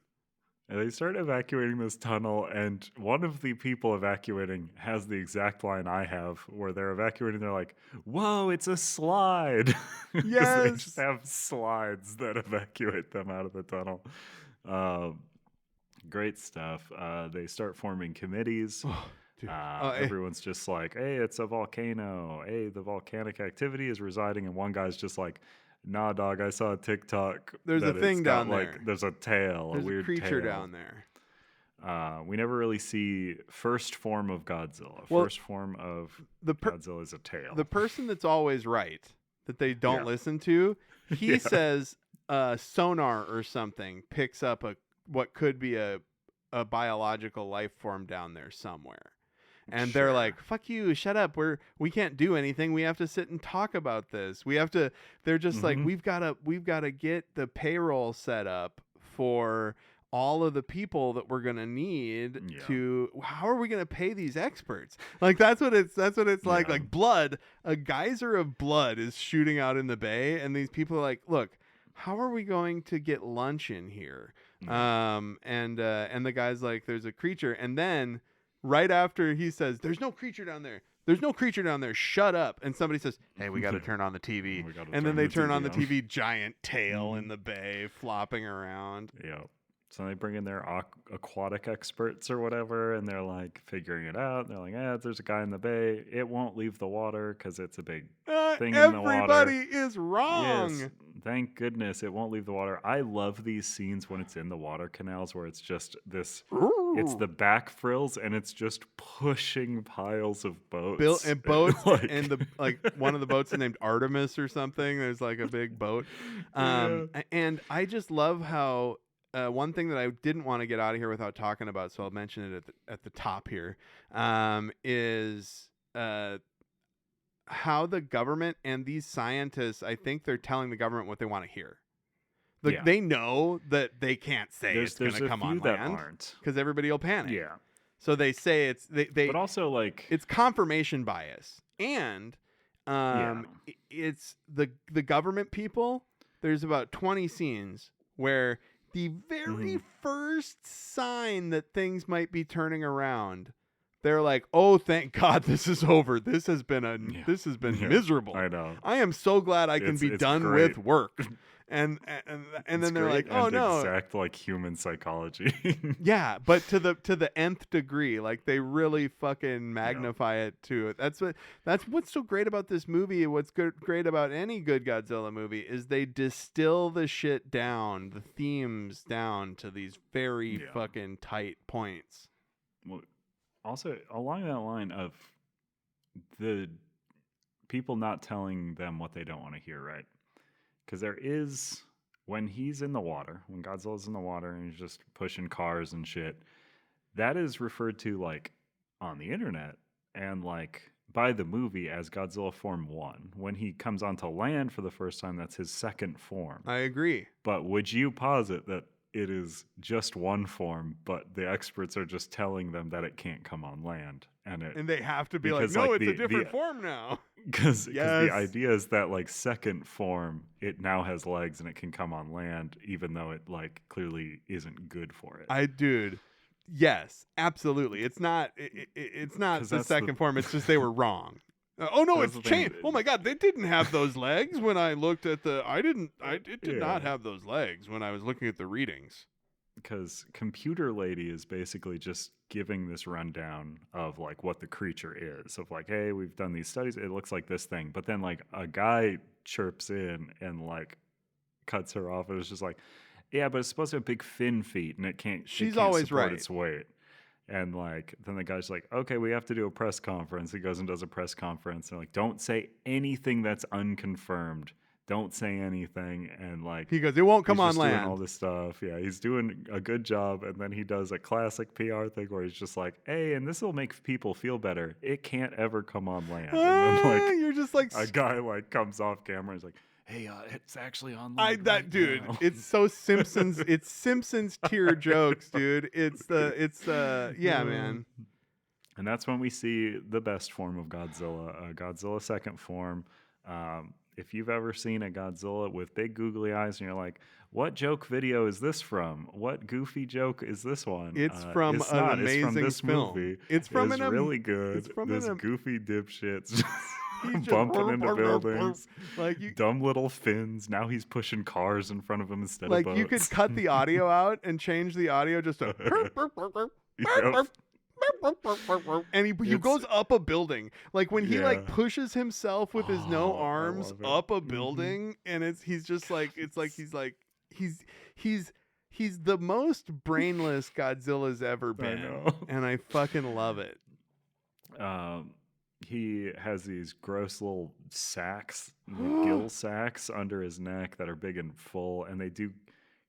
And they start evacuating this tunnel, and one of the people evacuating has the exact line I have, where they're evacuating. They're like, "Whoa, it's a slide!" 'Cause they Yes. just have slides that evacuate them out of the tunnel. Great stuff. They start forming committees. Oh, dude. Everyone's just like, "Hey, it's a volcano. Hey, the volcanic activity is residing." And one guy's just like, "Nah, dog. I saw a TikTok. There's a that it's thing got, down like, there. There's a tail, There's a weird creature tail. down there. We never really see first form of Godzilla. Well, First form of The Godzilla is a tail. the person that's always right that they don't Yeah. listen to, he Yeah. says sonar or something picks up what could be a biological life form down there somewhere. And they're like, fuck you, shut up. We can't do anything. We have to sit and talk about this. They're just like, we've gotta get the payroll set up for all of the people that we're gonna need to. How are we gonna pay these experts? Like that's what it's like. Like blood, a geyser of blood is shooting out in the bay, and these people are like, look, how are we going to get lunch in here? And the guy's like, there's a creature, and then right after he says, there's no creature down there. There's no creature down there. Shut up. And somebody says, hey, we got to turn on the TV. And then they turn on the TV, giant tail in the bay flopping around. Yeah. So they bring in their aquatic experts or whatever, and they're like figuring it out. They're like, there's a guy in the bay. It won't leave the water because it's a big thing in the water. Everybody is wrong. Yes. Thank goodness it won't leave the water. I love these scenes when it's in the water canals where it's just this. It's the back frills, and it's just pushing piles of boats. And one of the boats is named Artemis or something. There's like a big boat. And I just love how. One thing that I didn't want to get out of here without talking about, so I'll mention it at the top here, is how the government and these scientists, I think they're telling the government what they want to hear. They know that they can't say it's going to come on land because everybody will panic. Yeah. So they say it's but also like it's confirmation bias, and it's the government people. There's about 20 scenes where the very first sign that things might be turning around, they're like, "Oh, thank God, this is over. This has been miserable. I know. I am so glad I can be done with work." And then they're like, "Oh no!" Exact like human psychology. Yeah, but to the nth degree, like they really fucking magnify it to it. That's what's so great about this movie. What's great about any good Godzilla movie is they distill the shit down, the themes down to these very fucking tight points. Well, also along that line of the people not telling them what they don't want to hear, right? Because there is, when he's in the water, when Godzilla's in the water and he's just pushing cars and shit, that is referred to like on the internet and like by the movie as Godzilla Form 1. When he comes onto land for the first time, that's his second form. I agree. But would you posit that it is just one form, but the experts are just telling them that it can't come on land? And they have to be like, no, it's a different form now. Because the idea is that like second form, it now has legs and it can come on land, even though it like clearly isn't good for it. Yes, absolutely. It's not the second form. It's just they were wrong. Oh no, it's changed. Oh my God, they didn't have those legs when I looked at it did not have those legs when I was looking at the readings. Because Computer Lady is basically just giving this rundown of like what the creature is, of like, hey, we've done these studies, it looks like this thing. But then like a guy chirps in and like cuts her off. It was just like, yeah, but it's supposed to have big fin feet and it can't always support right. its weight. And like then the guy's like, okay, we have to do a press conference. He goes and does a press conference and like, don't say anything that's unconfirmed. Don't say anything. And like he goes, it won't come on land. Doing all this stuff. Yeah, he's doing a good job. And then he does a classic PR thing where he's just like, hey, and this will make people feel better. It can't ever come on land. And then like you're just like a guy like comes off camera and he's like, hey, it's actually on land. Dude, now. It's so Simpsons. It's Simpsons tier jokes, dude. It's man. And that's when we see the best form of Godzilla, Godzilla second form. If you've ever seen a Godzilla with big googly eyes and you're like, what joke video is this from? What goofy joke is this one? It's from an amazing film. Movie. It's from really good. It's from this goofy dipshit's bumping into buildings. Like dumb little fins. Now he's pushing cars in front of him instead of boats. Like you could cut the audio out and change the audio just to Yep. and he goes up a building, like when he like pushes himself with his no arms up a building, and he's the most brainless Godzilla's ever been, and I fucking love it. He has these gross little sacks, gill sacks under his neck that are big and full, and they do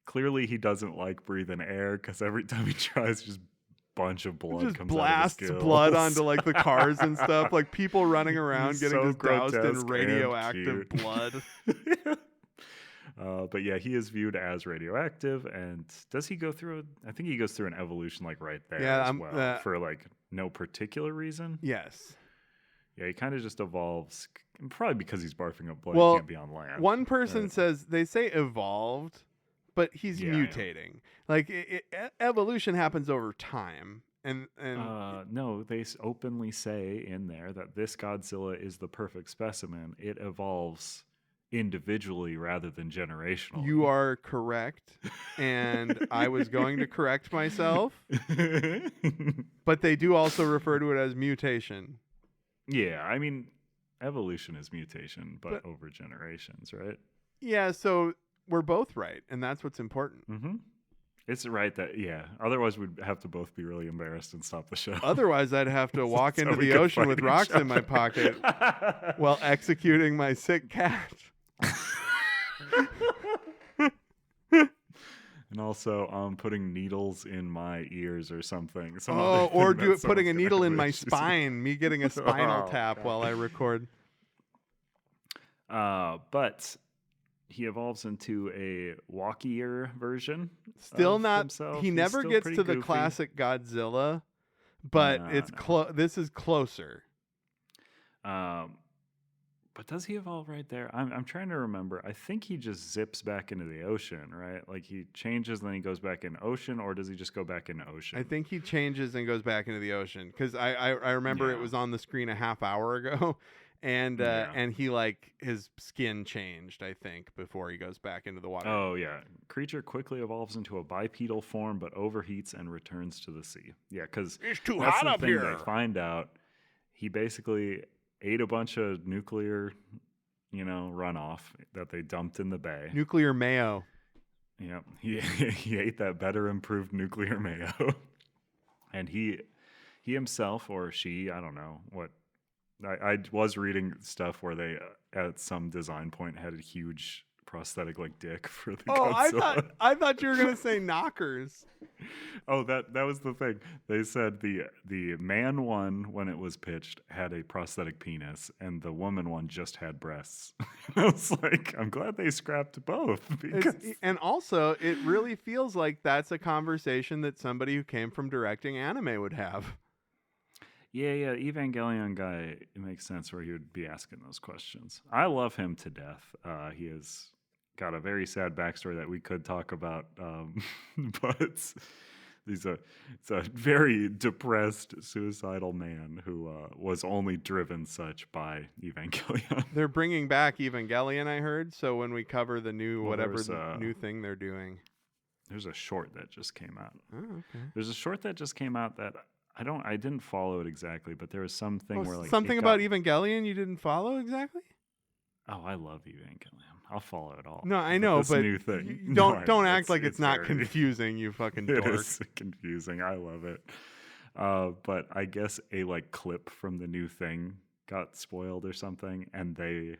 clearly he doesn't like breathing air because every time he tries, just bunch of blood just comes blasts out of his blood gills. onto like the cars and stuff, like people running around He's getting so just doused in grotesque and radioactive cute. blood. But yeah, he is viewed as radioactive. And does he go through? I think he goes through an evolution like right there as well for like no particular reason. Yes. Yeah, he kind of just evolves, probably because he's barfing up blood. Well, He can't be on land. One person says they say evolved, but he's mutating. Like evolution happens over time, and no, they openly say in there that this Godzilla is the perfect specimen. It evolves individually rather than generationally. You are correct, and I was going to correct myself, but they do also refer to it as mutation. Yeah, I mean, evolution is mutation, but over generations, right? Yeah, so we're both right, and that's what's important. Mm-hmm. It's right that, otherwise we'd have to both be really embarrassed and stop the show. Otherwise, I'd have to walk into the ocean with rocks in my pocket while executing my sick cat. And also putting needles in my ears or something. Or putting a needle in my spine, me getting a spinal tap while I record. But he evolves into a walkier version. Still not. Himself. He never gets to the classic Godzilla, but this is closer. But does he evolve right there? I'm trying to remember. I think he just zips back into the ocean, right? Like he changes and then he goes back in ocean, or does he just go back into ocean? I think he changes and goes back into the ocean because I remember it was on the screen a half hour ago, and he like his skin changed, I think, before he goes back into the water. Oh yeah, creature quickly evolves into a bipedal form, but overheats and returns to the sea. Yeah, because it's too hot up here. They find out he basically ate a bunch of nuclear, runoff that they dumped in the bay. Nuclear mayo. Yeah, he ate that better improved nuclear mayo, and he himself or she, I don't know what. I was reading stuff where they at some design point had a huge prosthetic like dick for the Godzilla. I thought you were gonna say knockers. Oh, that was the thing. They said the man one, when it was pitched, had a prosthetic penis, and the woman one just had breasts. I was like, I'm glad they scrapped both. And also, it really feels like that's a conversation that somebody who came from directing anime would have. Yeah, Evangelion guy, it makes sense where he would be asking those questions. I love him to death. He has got a very sad backstory that we could talk about, but it's a very depressed, suicidal man who was only driven such by Evangelion. They're bringing back Evangelion, I heard, so when we cover the new new thing they're doing. There's a short that just came out. Oh, okay. There's a short that just came out that I didn't follow it exactly, but there was something where like something about Evangelion you didn't follow exactly? Oh, I love Evangelion. I'll follow it all. No, I know, but new thing. Don't act like it's not confusing, you fucking dork. It is confusing. I love it. But I guess a like clip from the new thing got spoiled or something, and they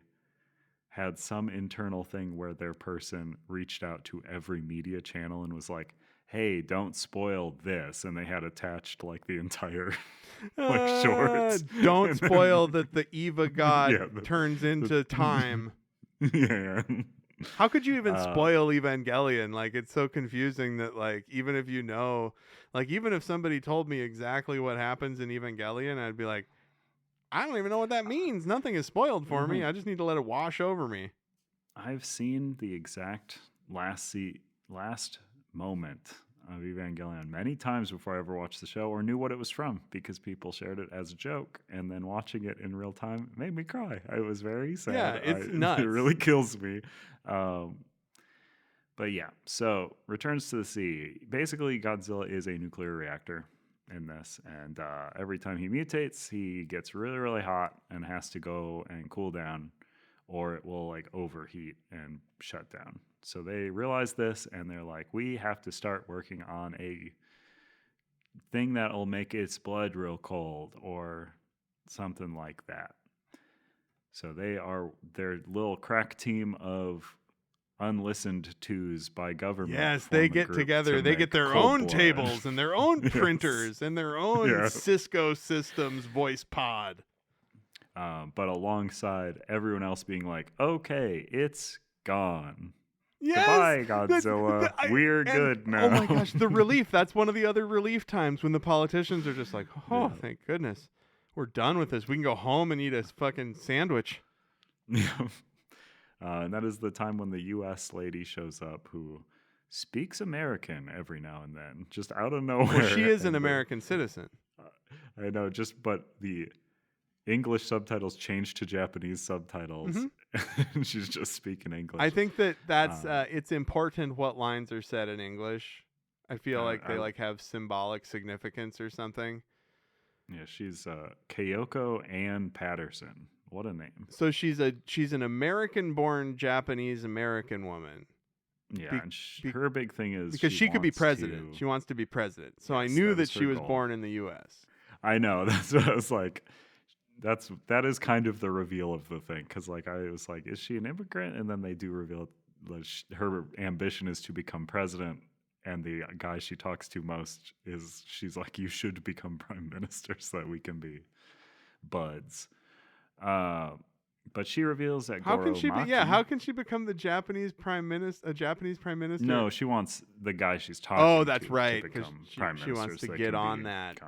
had some internal thing where their person reached out to every media channel and was like, hey, don't spoil this, and they had attached like the entire shorts. Don't spoil that the Eva god turns into time. Yeah. How could you even spoil Evangelion? Like, it's so confusing that like even if even if somebody told me exactly what happens in Evangelion, I'd be like, I don't even know what that means. Nothing is spoiled for me. I just need to let it wash over me. I've seen the exact last moment of Evangelion many times before I ever watched the show or knew what it was from, because people shared it as a joke, and then watching it in real time made me cry. I was very sad. Yeah, it's nuts. It really kills me. But yeah, so returns to the sea. Basically, Godzilla is a nuclear reactor in this, and every time he mutates, he gets really, really hot and has to go and cool down, or it will like overheat and shut down. So they realize this, and they're like, we have to start working on a thing that'll make its blood real cold or something like that. So their little crack team of unlistened tos by government. Yes, form they a get group together. to They make get their cold own blood. tables and their own Yes. printers and their own Yeah. Cisco Systems voice pod. But alongside everyone else being like, okay, it's gone. Yes, Goodbye, Godzilla. We're good now. Oh my gosh, the relief. That's one of the other relief times when the politicians are just like, oh, Yeah. thank goodness. We're done with this. We can go home and eat a fucking sandwich. Yeah. And that is the time when the U.S. lady shows up who speaks American every now and then, just out of nowhere. Well, she is an And American citizen. I know, but the English subtitles changed to Japanese subtitles, and she's just speaking English. I think that's it's important what lines are said in English. I feel like they have symbolic significance or something. Yeah, she's Kyoko Ann Patterson. What a name. So she's an American-born Japanese American woman. Yeah, and her big thing is because she could be president. She wants to be president. So I knew that she was born in the U.S. I know. That's what I was like. That is kind of the reveal of the thing, because like I was like, is she an immigrant? And then they do reveal that her ambition is to become president, and the guy she talks to most she's like, you should become prime minister so that we can be buds. But she reveals that how can she become the Japanese prime minister? A Japanese prime minister? No, she wants the guy she's talking. Oh, that's to right. Because she wants to get on that.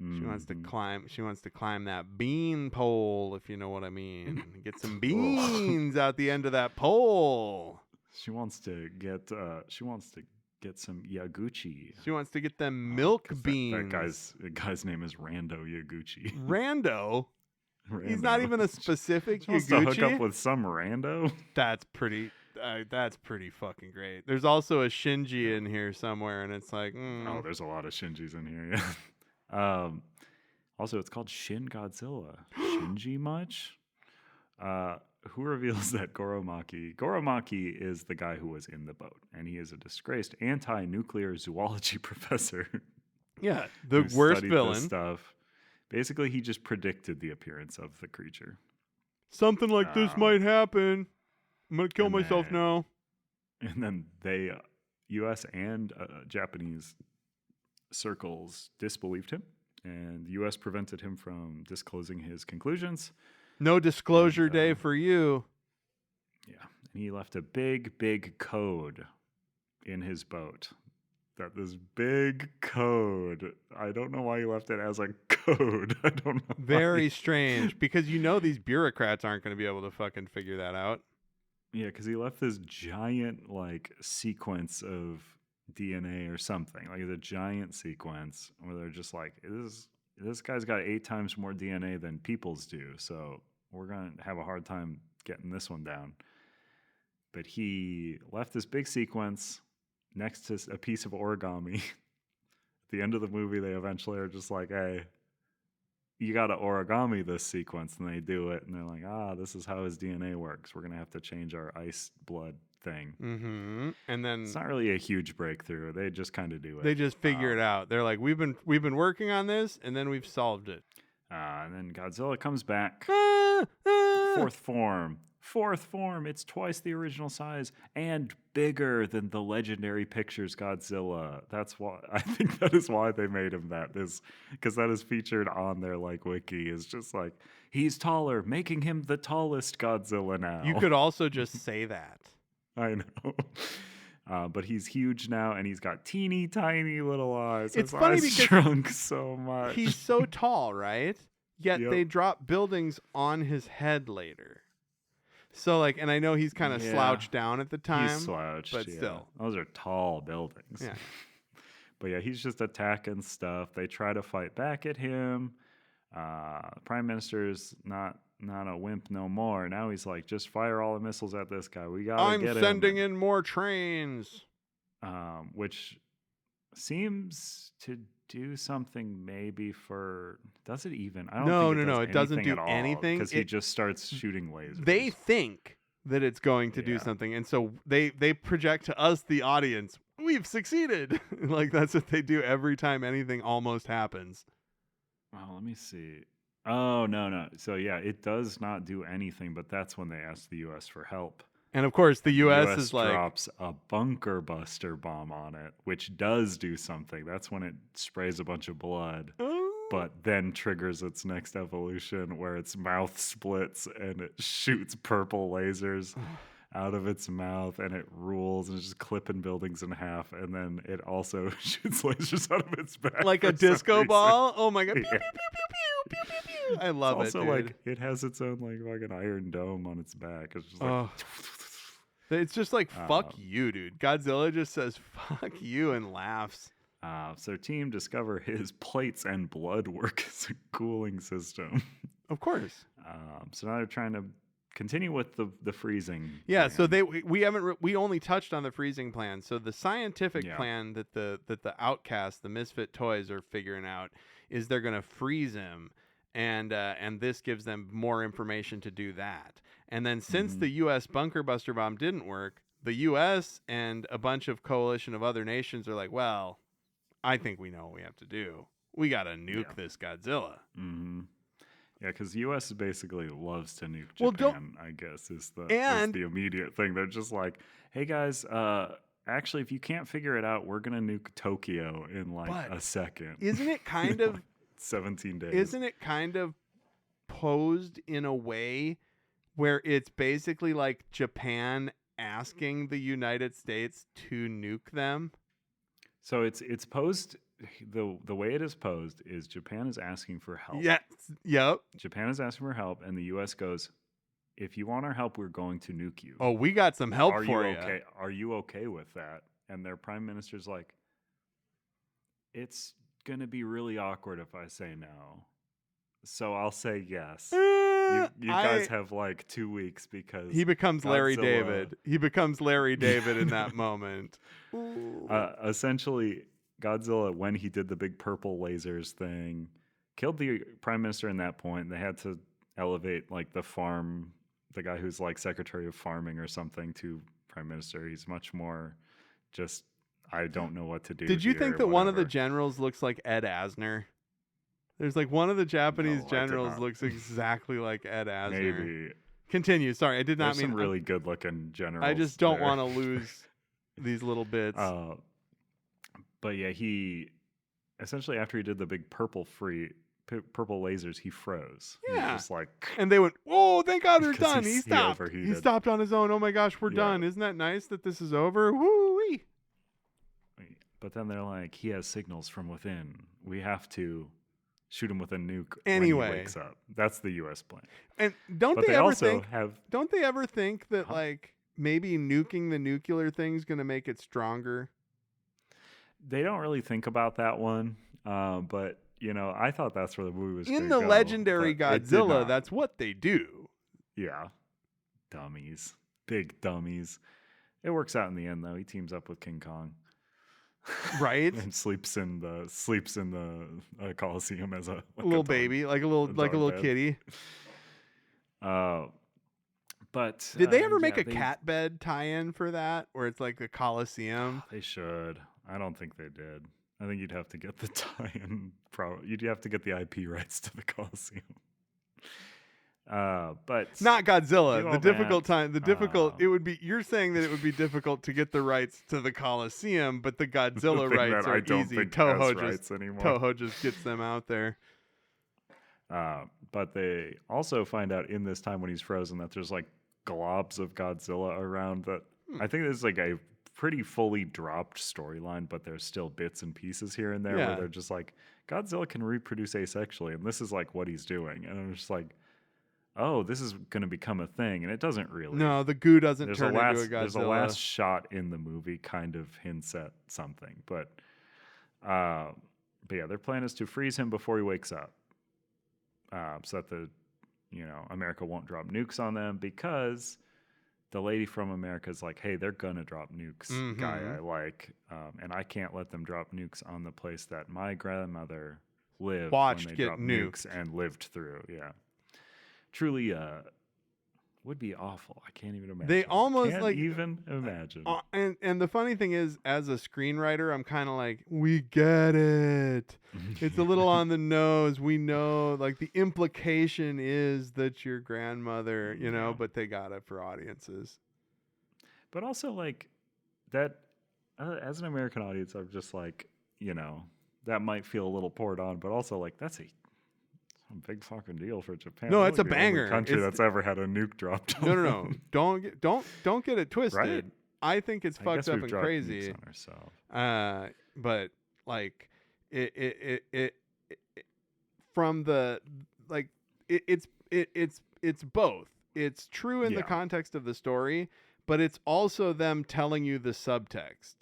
She wants to climb. She wants to climb that bean pole, if you know what I mean. Get some beans out the end of that pole. She wants to get. Get some Yaguchi. She wants to get them milk beans. That guy's name is Rando Yaguchi. Rando? He's not even a specific Yaguchi. Wants to hook up with some rando. That's pretty fucking great. There's also a Shinji in here somewhere, and it's like, oh, there's a lot of Shinjis in here. Yeah. Also, it's called Shin Godzilla. Shinji much? Who reveals that Goromaki is the guy who was in the boat, and he is a disgraced anti-nuclear zoology professor. Yeah, the worst villain. Stuff. Basically, he just predicted the appearance of the creature. Something like this might happen. I'm gonna kill myself now. And then they, U.S. and Japanese circles disbelieved him, and the U.S. prevented him from disclosing his conclusions. No disclosure day for you. Yeah, and he left a big code in his boat. This big code. I don't know why he left it as a code. I don't know. Very strange, because these bureaucrats aren't going to be able to fucking figure that out. Yeah, because he left this giant sequence of DNA or something, like a giant sequence where they're just like, this guy's got 8 times more DNA than people's do, so we're going to have a hard time getting this one down. But he left this big sequence next to a piece of origami. At the end of the movie, they eventually are just like, hey, you got to origami this sequence. And they do it, and they're like, this is how his DNA works. We're going to have to change our ice blood thing. Mm-hmm. And then it's not really a huge breakthrough. They just kind of do it. They just figure it out. They're like, we've been working on this, and then we've solved it. And then Godzilla comes back. Fourth form. It's twice the original size and bigger than the Legendary Pictures Godzilla. That's why I think that is why they made him that. Is because that is featured on their wiki. Is just like, he's taller, making him the tallest Godzilla now. You could also just say that. I know. But he's huge now, and he's got teeny tiny little eyes. It's His funny eyes because shrunk so much. He's so tall, right? Yet they drop buildings on his head later. So and I know he's kind of slouched down at the time. He's slouched, but still, those are tall buildings. Yeah. But yeah, he's just attacking stuff. They try to fight back at him. Prime Minister's not a wimp no more. Now he's like, just fire all the missiles at this guy. We gotta get him. I'm sending in more trains. Which seems to do something maybe for... Does it even? I don't think it doesn't do anything. Because he just starts shooting lasers. They think that it's going to do something. And so they project to us, the audience, we've succeeded. That's what they do every time anything almost happens. Oh, let me see. Oh, no. So, yeah, it does not do anything, but that's when they ask the U.S. for help. And of course, the U.S. is like, drops a bunker buster bomb on it, which does do something. That's when it sprays a bunch of blood, but then triggers its next evolution where its mouth splits and it shoots purple lasers out of its mouth, and it rules, and it's just clipping buildings in half, and then it also shoots lasers out of its back like a disco ball. Oh my god! Pew, pew, pew, pew, pew, pew, pew. I love it's it. Also, dude. like it has its own like fucking iron dome on its back. It's just like. Oh. It's just like fuck you, dude. Godzilla just says fuck you and laughs. So team discover his plates and blood work as a cooling system. Of course. So now they're trying to continue with the freezing. Yeah. plan. So we only touched on the freezing plan. So the scientific plan that the outcasts, the misfit toys, are figuring out is they're gonna freeze him, and this gives them more information to do that. And then since the U.S. bunker buster bomb didn't work, the U.S. and a bunch of coalition of other nations are like, well, I think we know what we have to do. We got to nuke this Godzilla. Mm-hmm. Yeah, because the U.S. basically loves to nuke Japan, I guess, is the immediate thing. They're just like, hey, guys, actually, if you can't figure it out, we're going to nuke Tokyo in like a second. Isn't it kind of... 17 days. Isn't it kind of posed in a way where it's basically like Japan asking the United States to nuke them? So it's posed, the way it is posed is Japan is asking for help. Yes. Yep. Japan is asking for help, and the U.S. goes, if you want our help, we're going to nuke you. Oh, we got some help for you. Okay? Are you okay with that? And their prime minister's like, it's going to be really awkward if I say no. So I'll say yes. You guys have like 2 weeks because he becomes Larry Godzilla, David. He becomes Larry David in that moment. Essentially, Godzilla, when he did the big purple lasers thing, killed the prime minister in that point. They had to elevate like the guy who's like secretary of farming or something, to prime minister. He's much more just, I don't know what to do. Did you think that one of the generals looks like Ed Asner? There's like one of the Japanese generals looks exactly like Ed Asner. Maybe. Continue. Sorry, I did not mean some really good looking generals. I just don't want to lose these little bits. But yeah, he essentially, after he did the big purple lasers, he froze. Yeah. He was just like, and they went, "Oh, thank God we're done." He stopped. Overheated. He stopped on his own. Oh my gosh, we're done. Isn't that nice that this is over? Woo-wee. But then they're like, he has signals from within. We have to shoot him with a nuke anyway. When he wakes up. That's the U.S. plan. And don't they ever think that like maybe nuking the nuclear thing's going to make it stronger? They don't really think about that one, but you know, I thought that's where the movie was. In the legendary Godzilla, that's what they do. Yeah, dummies, big dummies. It works out in the end, though. He teams up with King Kong. Right, and sleeps in the Coliseum as a little baby, like a little kitty. But did they ever make a cat bed tie-in for that, where it's like the Coliseum? They should. I don't think they did. I think you'd have to get the tie-in. You'd have to get the IP rights to the Coliseum. But not Godzilla. It would be. You're saying that it would be difficult to get the rights to the Coliseum, but the Godzilla rights are easy. Toho just gets them out there. But they also find out in this time when he's frozen that there's like globs of Godzilla around. That I think this is like a pretty fully dropped storyline, but there's still bits and pieces here and there where they're just like, Godzilla can reproduce asexually, and this is like what he's doing, and I'm just like, oh, this is going to become a thing, and it doesn't really. No, the goo doesn't turn into a Godzilla. There's a last shot in the movie kind of hints at something, but yeah, their plan is to freeze him before he wakes up, so that America won't drop nukes on them, because the lady from America is like, hey, they're gonna drop nukes, guy I like, and I can't let them drop nukes on the place that my grandmother lived, watched when they get dropped nuked and lived through. Yeah. Truly would be awful. I can't even imagine. They almost can't even imagine. And the funny thing is, as a screenwriter, I'm kind of like, we get it. It's a little on the nose. We know, like, the implication is that your grandmother, but they got it for audiences. But also, like, that, as an American audience, I'm just like, that might feel a little poured on, but also, like, that's a big fucking deal for Japan. No, They're it's a like the only banger. country that's ever had a nuke dropped on No. them. Don't get it twisted. Right? I think it's I fucked guess up we've and dropped crazy. nukes on ourselves. But like it from the like it's both. It's true in the context of the story, but it's also them telling you the subtext.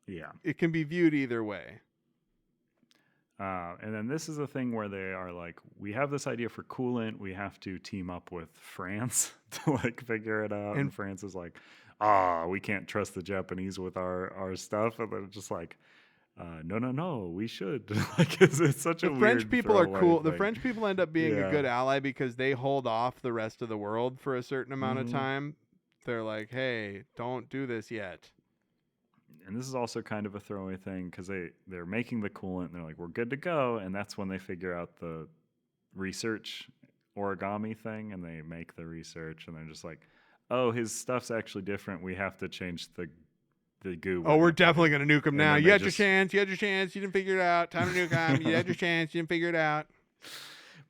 Yeah. It can be viewed either way. And then this is a thing where they are like, we have this idea for coolant. We have to team up with France to like figure it out. And France is like, we can't trust the Japanese with our stuff. And they're just like, no, we should. Like, it's such a weird. The French people are cool. Thing. The French people end up being a good ally because they hold off the rest of the world for a certain amount of time. They're like, hey, don't do this yet. And this is also kind of a throwaway thing because they're making the coolant and they're like, we're good to go. And that's when they figure out the research origami thing and they make the research and they're just like, oh, his stuff's actually different. We have to change the goo. Oh, we're definitely going to nuke him now. You had your chance. You didn't figure it out. Time to nuke him. You had your chance. You didn't figure it out.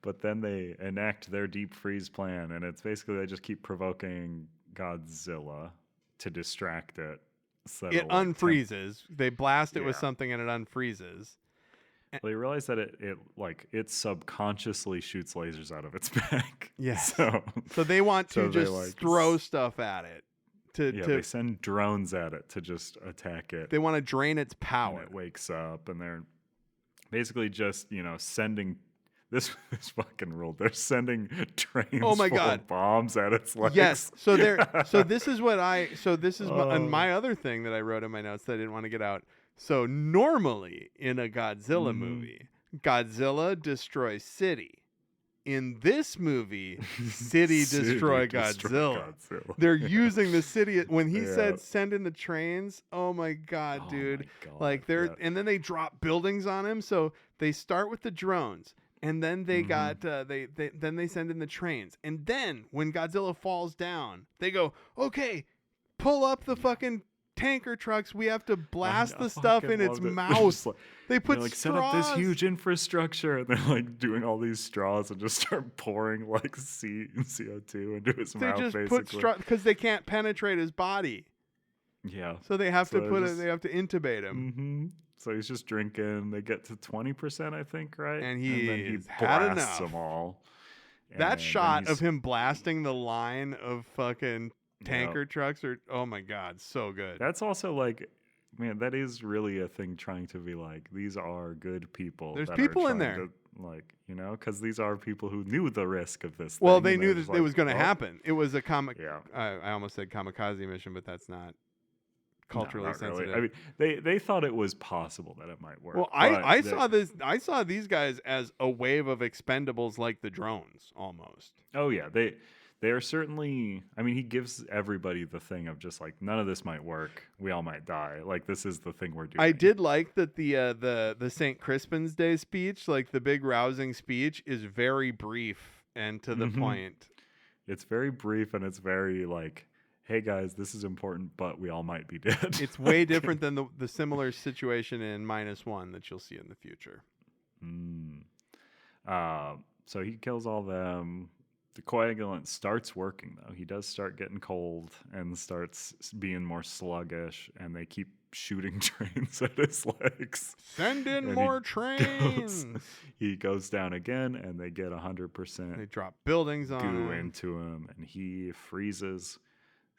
But then they enact their deep freeze plan. And it's basically they just keep provoking Godzilla to distract it. So it unfreezes. They blast it with something and it unfreezes. Well, you realize that it subconsciously shoots lasers out of its back. Yes. So they want to just throw stuff at it. They send drones at it to just attack it. They want to drain its power. And it wakes up, and they're basically just sending. This fucking rule. They're sending trains full of bombs at its legs. Yes. So this is my other thing that I wrote in my notes that I didn't want to get out. So normally in a Godzilla movie, Godzilla destroys city. In this movie, city destroy Godzilla. They're using the city when he said send in the trains. Oh my god, dude! And then they drop buildings on him. So they start with the drones. And then they then they send in the trains. And then when Godzilla falls down, they go, okay, pull up the fucking tanker trucks. We have to blast the stuff in its mouth. They put like straws. Set up this huge infrastructure. And they're like doing all these straws and just start pouring like CO2 into his mouth. They just basically. put straws because they can't penetrate his body. Yeah. So they have to they have to intubate him. Mm-hmm. So he's just drinking. They get to 20%, I think, right? And he blasts enough. them all. That shot of him blasting the line of fucking tanker trucks oh my god, so good. That's also like, man, that is really a thing trying to be like, these are good people. There's people in there. Because these are people who knew the risk of this Well, thing. they knew that it was going to happen. It was a I almost said kamikaze mission, but that's not culturally sensitive. Really. I mean, they thought it was possible that it might work. Well, I saw these guys as a wave of expendables like the drones almost. Oh yeah, they are certainly. I mean, he gives everybody the thing of just like, none of this might work. We all might die. Like, this is the thing we're doing. I did like that the St. Crispin's Day speech, like the big rousing speech, is very brief and to the point. It's very brief and it's very like, hey guys, this is important, but we all might be dead. It's way different than the similar situation in -1 that you'll see in the future. So he kills all them. The coagulant starts working, though. He does start getting cold and starts being more sluggish, and they keep shooting trains at his legs. Send in more trains! He goes down again, and they get 100%. They drop buildings on goo him. into him, and he freezes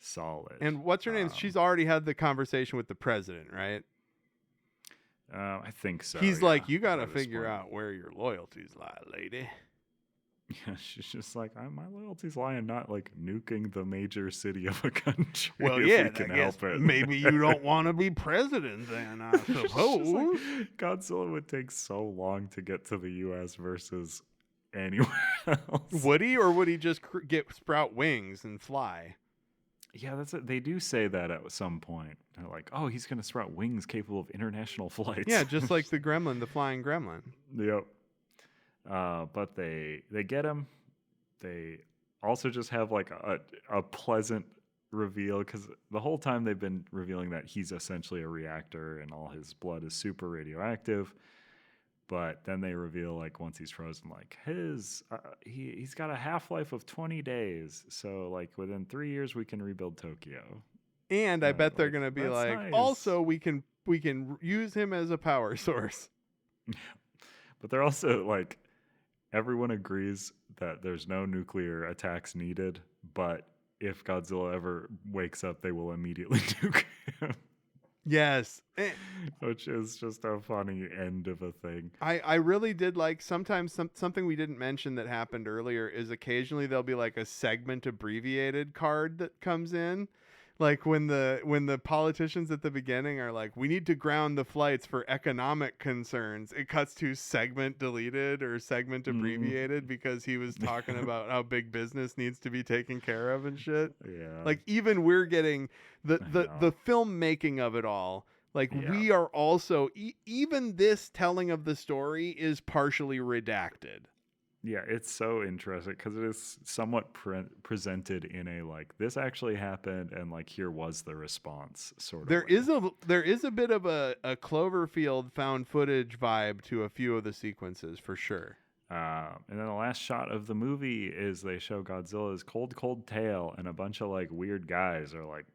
solid. And what's her name? She's already had the conversation with the president, right? I think so. He's like, you got to figure out where your loyalties lie, lady. Yeah, she's just like, my loyalties lie in not like nuking the major city of a country. Well, yeah, I guess maybe you don't want to be president then, I suppose. Like, Godzilla would take so long to get to the U.S. versus anywhere else. Would he, or would he just sprout wings and fly? Yeah, that's it. They do say that at some point. They're like, oh, he's going to sprout wings capable of international flights. Yeah, just like the gremlin, the flying gremlin. Yep. But they get him. They also just have like a pleasant reveal, because the whole time they've been revealing that he's essentially a reactor and all his blood is super radioactive. But then they reveal, like, once he's frozen, like, he's got a half-life of 20 days. So, like, within 3 years, we can rebuild Tokyo. And I bet they're Like, going to be that's like, nice. also, we can use him as a power source. But they're also, like, everyone agrees that there's no nuclear attacks needed. But if Godzilla ever wakes up, they will immediately nuke him. Yes. Which is just a funny end of a thing. I really did like sometimes something we didn't mention that happened earlier is occasionally there'll be like a segment abbreviated card that comes in. Like when the politicians at the beginning are like, we need to ground the flights for economic concerns, it cuts to segment deleted or segment abbreviated because he was talking about how big business needs to be taken care of and shit. Yeah. Like even we're getting the filmmaking of it all. Like we are also even this telling of the story is partially redacted. Yeah, it's so interesting because it is somewhat presented in a, like, this actually happened and, like, here was the response sort of There way. is a bit of a Cloverfield found footage vibe to a few of the sequences for sure. And then the last shot of the movie is they show Godzilla's cold tail, and a bunch of, like, weird guys are, like,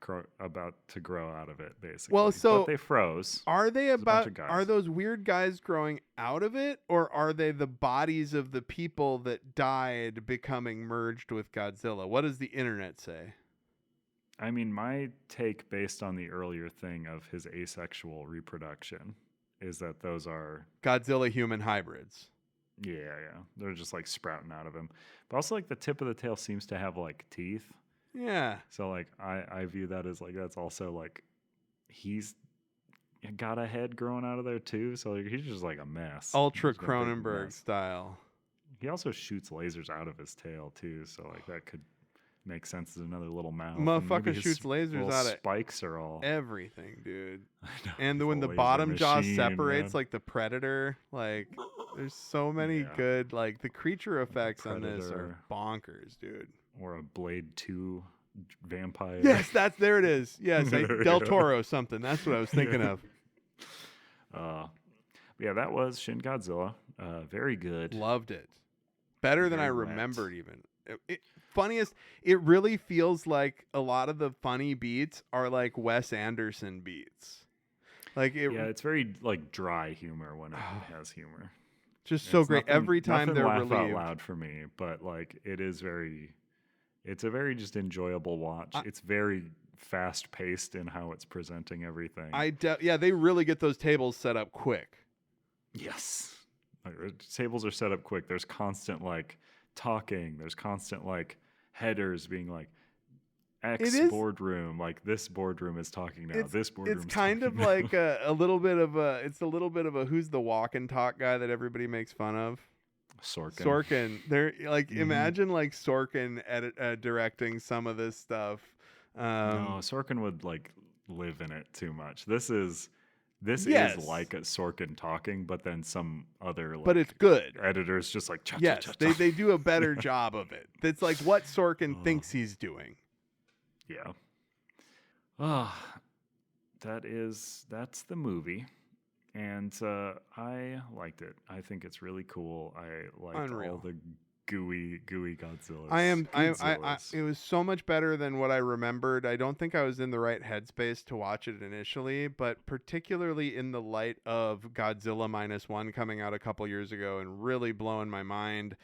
about to grow out of it, basically. Well, so but they froze. Are they There's a bunch of about? guys. Are those weird guys growing out of it, or are they the bodies of the people that died becoming merged with Godzilla? What does the internet say? I mean, my take based on the earlier thing of his asexual reproduction is that those are Godzilla human hybrids. Yeah. They're just, like, sprouting out of him. But also, like, the tip of the tail seems to have, like, teeth. Yeah. So, like, I view that as, like, that's also, like, he's got a head growing out of there too. So, like, he's just, like, a mess. Ultra He's a big Cronenberg mess. style. He also shoots lasers out of his tail too. So, like, that could make sense as another little mouth. Motherfucker shoots lasers out of spikes are all everything, dude. I know, And when the laser bottom jaw machine, separates, man. like the Predator, like there's so many good, like the creature effects on this are bonkers, dude. Or a Blade 2 vampire. Yes, there it is. Yes, There we Del go. Toro something. That's what I was thinking of. Yeah, that was Shin Godzilla. Very good. Loved it. Better than I Very wet. remembered even. Funniest, it really feels like a lot of the funny beats are like Wes Anderson beats. Like it's very, like, dry humor when it has humor. Just so It's great. Every time they're laugh out relieved. loud for me, but, like, it's a very just enjoyable watch. It's very fast paced in how it's presenting everything. They really get those tables set up quick. Yes. Like, tables are set up quick. There's constant, like, talking. There's constant, like, headers being like, boardroom, like, this boardroom is talking now. This boardroom. It's kind of now. like a little bit of a who's the walk and talk guy that everybody makes fun of. Sorkin. They're like, imagine like Sorkin directing some of this stuff. No, Sorkin would, like, live in it too much. This is like a Sorkin talking, but then some other, like, but it's good. Editors just like They do a better job of it. It's like what Sorkin thinks he's doing. Yeah. That's the movie. And I liked it. I think it's really cool. I liked all the gooey Godzillas. It was so much better than what I remembered. I don't think I was in the right headspace to watch it initially, but particularly in the light of Godzilla -1 coming out a couple years ago and really blowing my mind,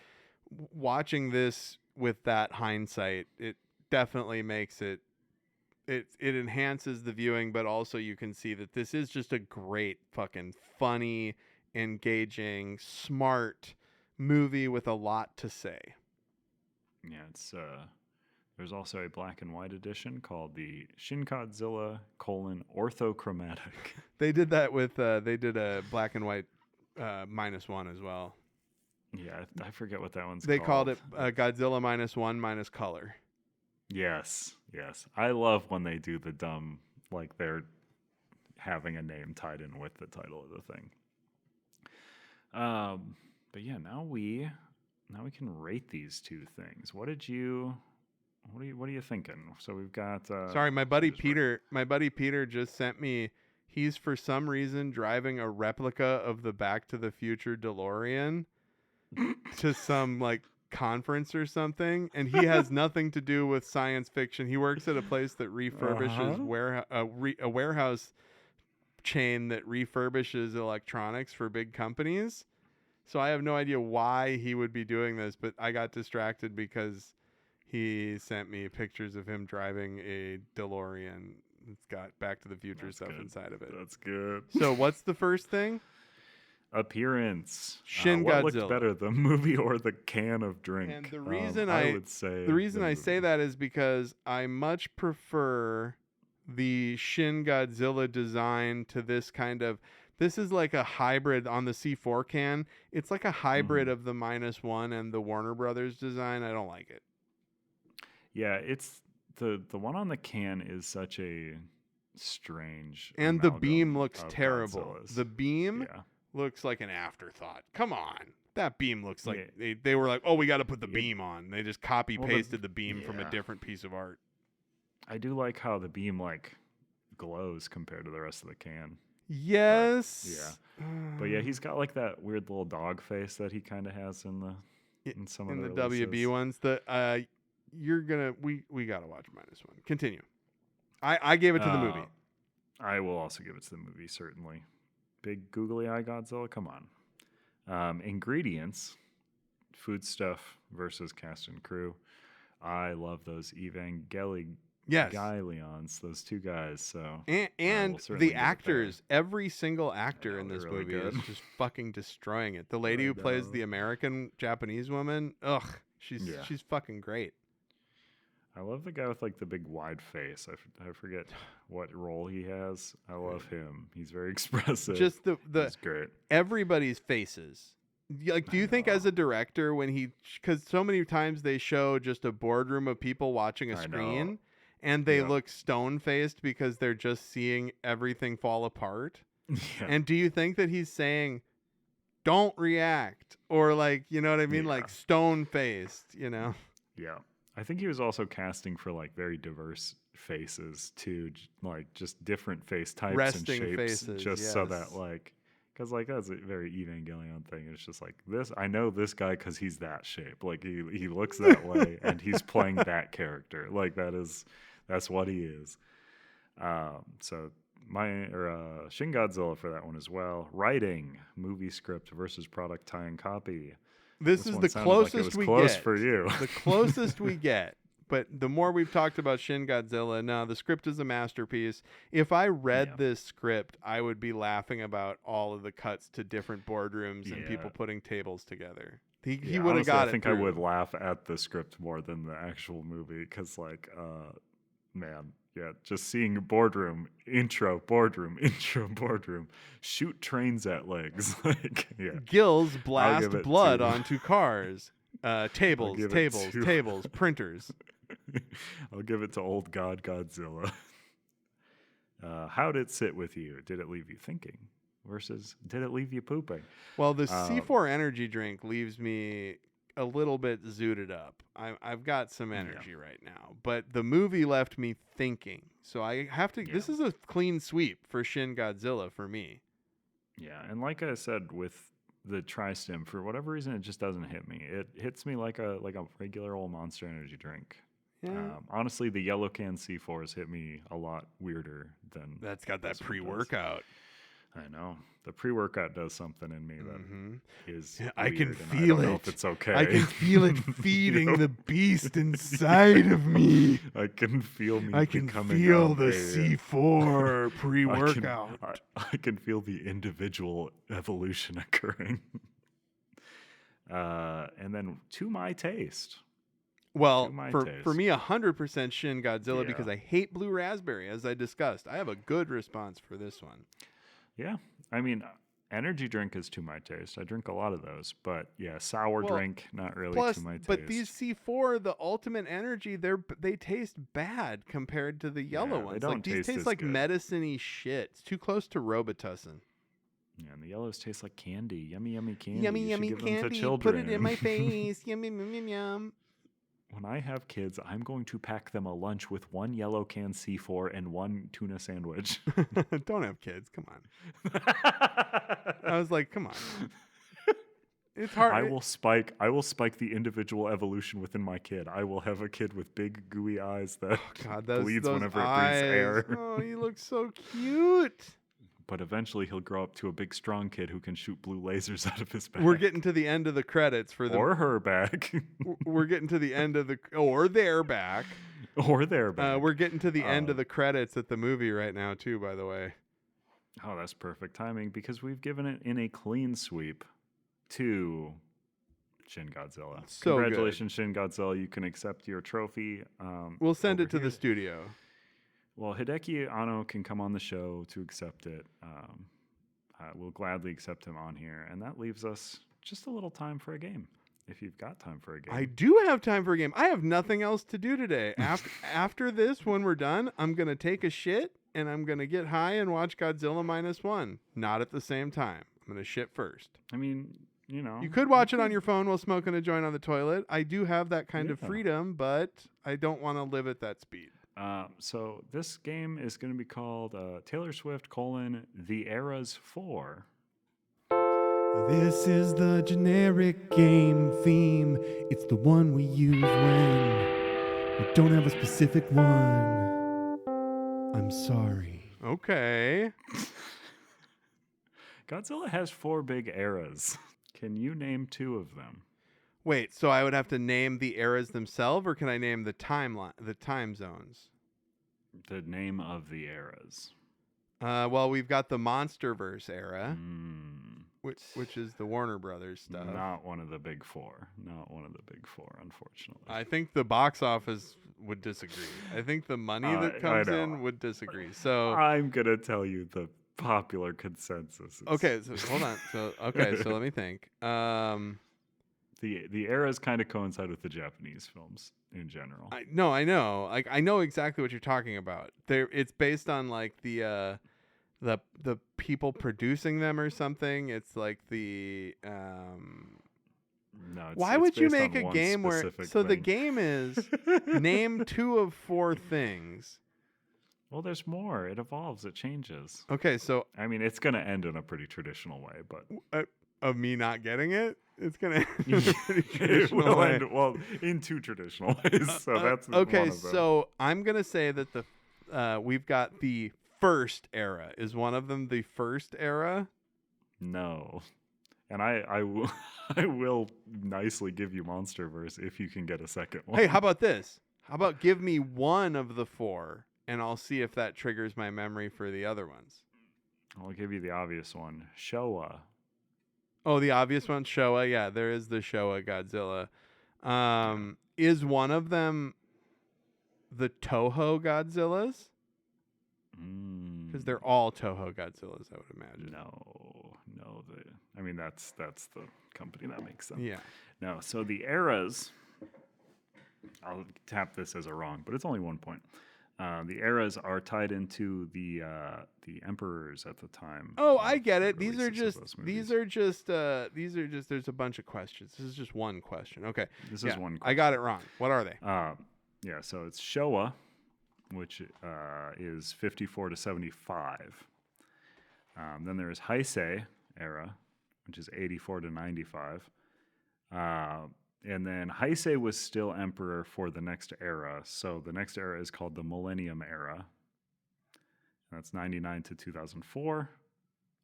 watching this with that hindsight, it definitely makes it enhances the viewing, but also you can see that this is just a great fucking funny, engaging, smart movie with a lot to say. Yeah, it's there's also a black and white edition called the Shin Godzilla orthochromatic. They did that with they did a black and white -1 as well. Yeah, I forget what that one's called. They called it Godzilla -1 color. Yes. I love when they do the dumb, like, they're having a name tied in with the title of the thing. But yeah, now we can rate these two things. What did you what are you thinking? So we've got. Sorry, my let me buddy just write- Peter. My buddy Peter just sent me. He's for some reason driving a replica of the Back to the Future DeLorean to some like conference or something, and he has nothing to do with science fiction. He works at a place that refurbishes a warehouse chain that refurbishes electronics for big companies. So I have no idea why he would be doing this, but I got distracted because he sent me pictures of him driving a DeLorean. It's got Back to the Future That's stuff good. inside of it. That's good. So what's the first thing? Appearance. Shin what Godzilla. looked better, the movie or the can of drink? And the reason I would say the reason the I say movie. that is because I much prefer the Shin Godzilla design to this kind of. This is like a hybrid on the C4 can. It's like a hybrid of the -1 and the Warner Brothers design. I don't like it. Yeah, it's the one on the can is such a strange. And the amalgam beam looks of terrible. Godzillas. The beam Yeah. looks like an afterthought. Come on. That beam looks like Yeah. they were like, oh, we got to put the beam on. They just copy Well, pasted the beam from a yeah. different piece of art. I do like how the beam like glows compared to the rest of the can. Yes. But yeah, he's got like that weird little dog face that he kind of has in some in of the the WB releases. ones that you're gonna we gotta watch -1. Continue. I gave it to the movie. I will also give it to the movie, certainly. Big googly-eyed Godzilla, come on. Ingredients, foodstuff versus cast and crew. I love those Yes. Evangelions, those two guys. So And certainly the give it there. actors, every single actor in they're this really movie is good. just fucking destroying it. The lady I who plays know. the American Japanese woman, she's Yeah. she's fucking great. I love the guy with like the big wide face. I forget what role he has. I love him. He's very expressive. Just the He's great. everybody's faces. Like, do you think as a director because so many times they show just a boardroom of people watching a I screen know. and they Yep. look stone-faced because they're just seeing everything fall apart? Yeah. And do you think that he's saying, don't react? Or like, you know what I mean? Yeah. Like stone-faced, you know? Yeah. I think he was also casting for like very diverse faces too, like just different face types Resting and shapes, faces, just so yes. that like, because like that's a very Evangelion thing. It's just like this. I know this guy because he's that shape. Like he looks that way, and he's playing that character. Like that's what he is. So Shin Godzilla for that one as well. Writing, movie script versus product tie-in copy. This is one the sounded like it closest was we close get. for you. The closest we get. But the more we've talked about Shin Godzilla, no, the script is a masterpiece. If I read Yeah. this script, I would be laughing about all of the cuts to different boardrooms and Yeah. people putting tables together. He Yeah, would have honestly, got it. I think through. I would laugh at the script more than the actual movie because, like, man, yeah, just seeing boardroom, intro, boardroom, shoot trains at legs. Like, yeah. Gills give blast it blood to- onto cars. Tables, give it tables, to- tables, printers. I'll give it to old God Godzilla. How did it sit with you? Did it leave you thinking versus did it leave you pooping? Well, the C4 energy drink leaves me a little bit zooted up. I've got some energy right now, but the movie left me thinking. So I have to. Yeah. This is a clean sweep for Shin Godzilla for me. Yeah, and like I said with the tri-stim, for whatever reason, it just doesn't hit me. It hits me like a regular old Monster Energy drink. Yeah, Honestly, the yellow can C4s hit me a lot weirder than that's got that this one does. pre-workout. I know the pre-workout does something in me that Mhm. is. Yeah, I can weird, and feel I don't know it. if it's okay. I can feel it feeding the beast inside of me. I can feel me. I can becoming feel the a- C4 pre-workout. I can feel the individual evolution occurring. And then to my taste. Well, to my for taste. me, 100% Shin Godzilla Yeah. because I hate blue raspberry, as I discussed. I have a good response for this one. Yeah, I mean, energy drink is to my taste. I drink a lot of those, but yeah, sour Well, drink not really Plus, to my taste. but these C4, the ultimate energy, they taste bad compared to the yellow they ones. don't Like these taste taste as like good. medicine-y shit. It's too close to Robitussin. Yeah, and the yellows taste like candy. Yummy, yummy candy. Yummy, You should yummy give them to candy. children. Put it in my face. Yum, yum, yum, yum, yum. When I have kids, I'm going to pack them a lunch with one yellow can C4 and one tuna sandwich. Don't have kids. Come on. I was like, come on. It's hard. I will spike the individual evolution within my kid. I will have a kid with big gooey eyes that bleeds whenever it breathes air. Oh, he looks so cute. But eventually he'll grow up to a big strong kid who can shoot blue lasers out of his back. We're getting to the end of the credits for the or her back. We're getting to the end of the or their back. Or their back. We're getting to the end of the credits at the movie right now too, by the way. Oh, that's perfect timing because we've given it in a clean sweep to Shin Godzilla. So congratulations, Shin Godzilla. You can accept your trophy. We'll send it to the studio. Well, Hideki Anno can come on the show to accept it. We'll gladly accept him on here. And that leaves us just a little time for a game, if you've got time for a game. I do have time for a game. I have nothing else to do today. After this, when we're done, I'm going to take a shit, and I'm going to get high and watch Godzilla -1. Not at the same time. I'm going to shit first. I mean, you know. You could watch it on your phone while smoking a joint on the toilet. I do have that kind of freedom, but I don't want to live at that speed. So this game is going to be called Taylor Swift: The Eras 4. This is the generic game theme. It's the one we use when we don't have a specific one. I'm sorry. Okay. Godzilla has 4 big eras. Can you name 2 of them? Wait, so I would have to name the eras themselves, or can I name the time zones? The name of the eras. Well, we've got the MonsterVerse era, which is the Warner Brothers stuff. Not one of the big 4. Not one of the big 4, unfortunately. I think the box office would disagree. I think the money that comes in would disagree. So I'm gonna tell you the popular consensus. Okay, so hold on. So let me think. The eras kind of coincide with the Japanese films in general. I know. Like I know exactly what you're talking about. It's based on like the people producing them or something. It's like the No. Why would you make a game where the game is name 2 of 4 things? Well, there's more. It evolves. It changes. Okay, so I mean, it's gonna end in a pretty traditional way, but of me not getting it, it's gonna end in a pretty traditional way. Well, in 2 traditional ways. So that's okay. One of them. So I'm gonna say that we've got the first era. Is one of them the first era? No. And I will nicely give you MonsterVerse if you can get a second one. Hey, how about this? How about give me one of the 4, and I'll see if that triggers my memory for the other ones. I'll give you the obvious one. Showa. Oh, the obvious one, Showa. Yeah, there is the Showa Godzilla. Is one of them the Toho Godzillas? Because they're all Toho Godzillas, I would imagine. No. I mean, that's the company that makes them. Yeah. No. So the eras. I'll tap this as a wrong, but it's only 1 point. The eras are tied into the emperors at the time. Oh, I get it. These are just. There's a bunch of questions. This is just one question. Okay. This is one question. I got it wrong. What are they? Yeah. So it's Showa, which is 54 to 75. Then there is Heisei era, which is 84 to 95. And then Heisei was still emperor for the next era. So the next era is called the Millennium Era. That's 99 to 2004.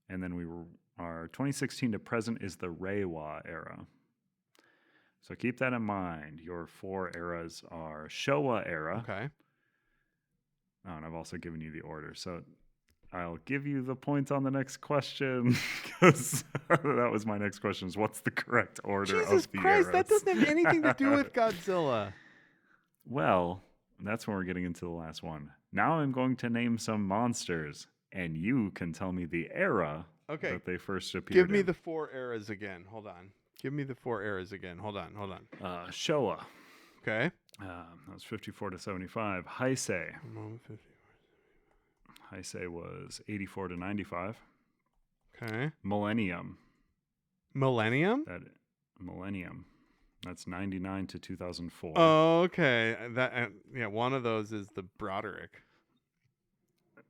And then our 2016 to present is the Reiwa Era. So keep that in mind. Your 4 eras are Showa Era. Okay. Oh, and I've also given you the order. So I'll give you the point on the next question because that was my next question is what's the correct order Jesus of the Christ, eras? that doesn't have anything to do with Godzilla. Well, that's when we're getting into the last one. Now I'm going to name some monsters, and you can tell me the era that they first appeared Give me in. the 4 eras again. Hold on. Give me the 4 eras again. Hold on. Showa. Okay. That was 54 to 75. Heisei. Heisei was 84 to 95. Okay. Millennium. Millennium? Millennium. That's 99 to 2004. Oh, okay. That yeah, one of those is the Broderick.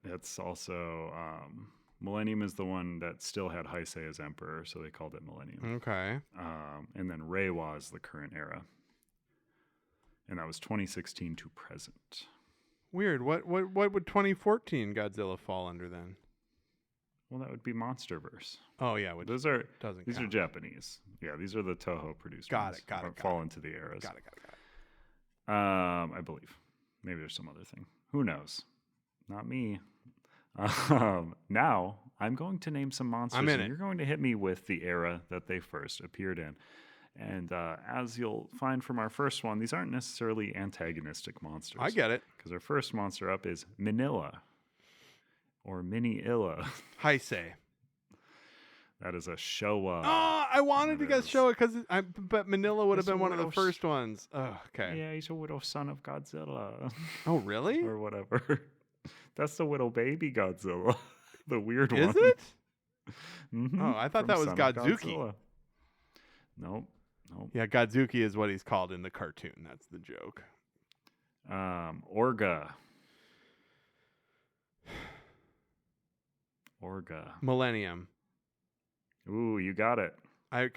It's also Millennium is the one that still had Heisei as emperor, so they called it Millennium. Okay. And then Reiwa is the current era, and that was 2016 to present. Weird. What would 2014 Godzilla fall under then? Well, that would be MonsterVerse. Oh yeah, which These doesn't are count. Japanese. Yeah, these are the Toho produced Got ones. it, got it, got Fall it. into the eras. Got it. I believe. Maybe there's some other thing. Who knows? Not me. Now I'm going to name some monsters, I'm in and it. you're going to hit me with the era that they first appeared in. And as you'll find from our first one, these aren't necessarily antagonistic monsters. I get it. Because our first monster up is Manila, or Mini-Illa. Heisei. That is a Showa. Oh, I wanted to It guess is. Showa but Manila would have It's a been one of the little first ones. Oh, okay. Yeah, he's a widow son of Godzilla. Oh, really? Or whatever. That's the widow baby Godzilla. The weird one. Is it? Mhm, Oh, I thought from that was Son of Godzuki. Godzilla. Nope. Yeah, Godzuki is what he's called in the cartoon. That's the joke. Orga. Orga. Millennium. Ooh, you got it. I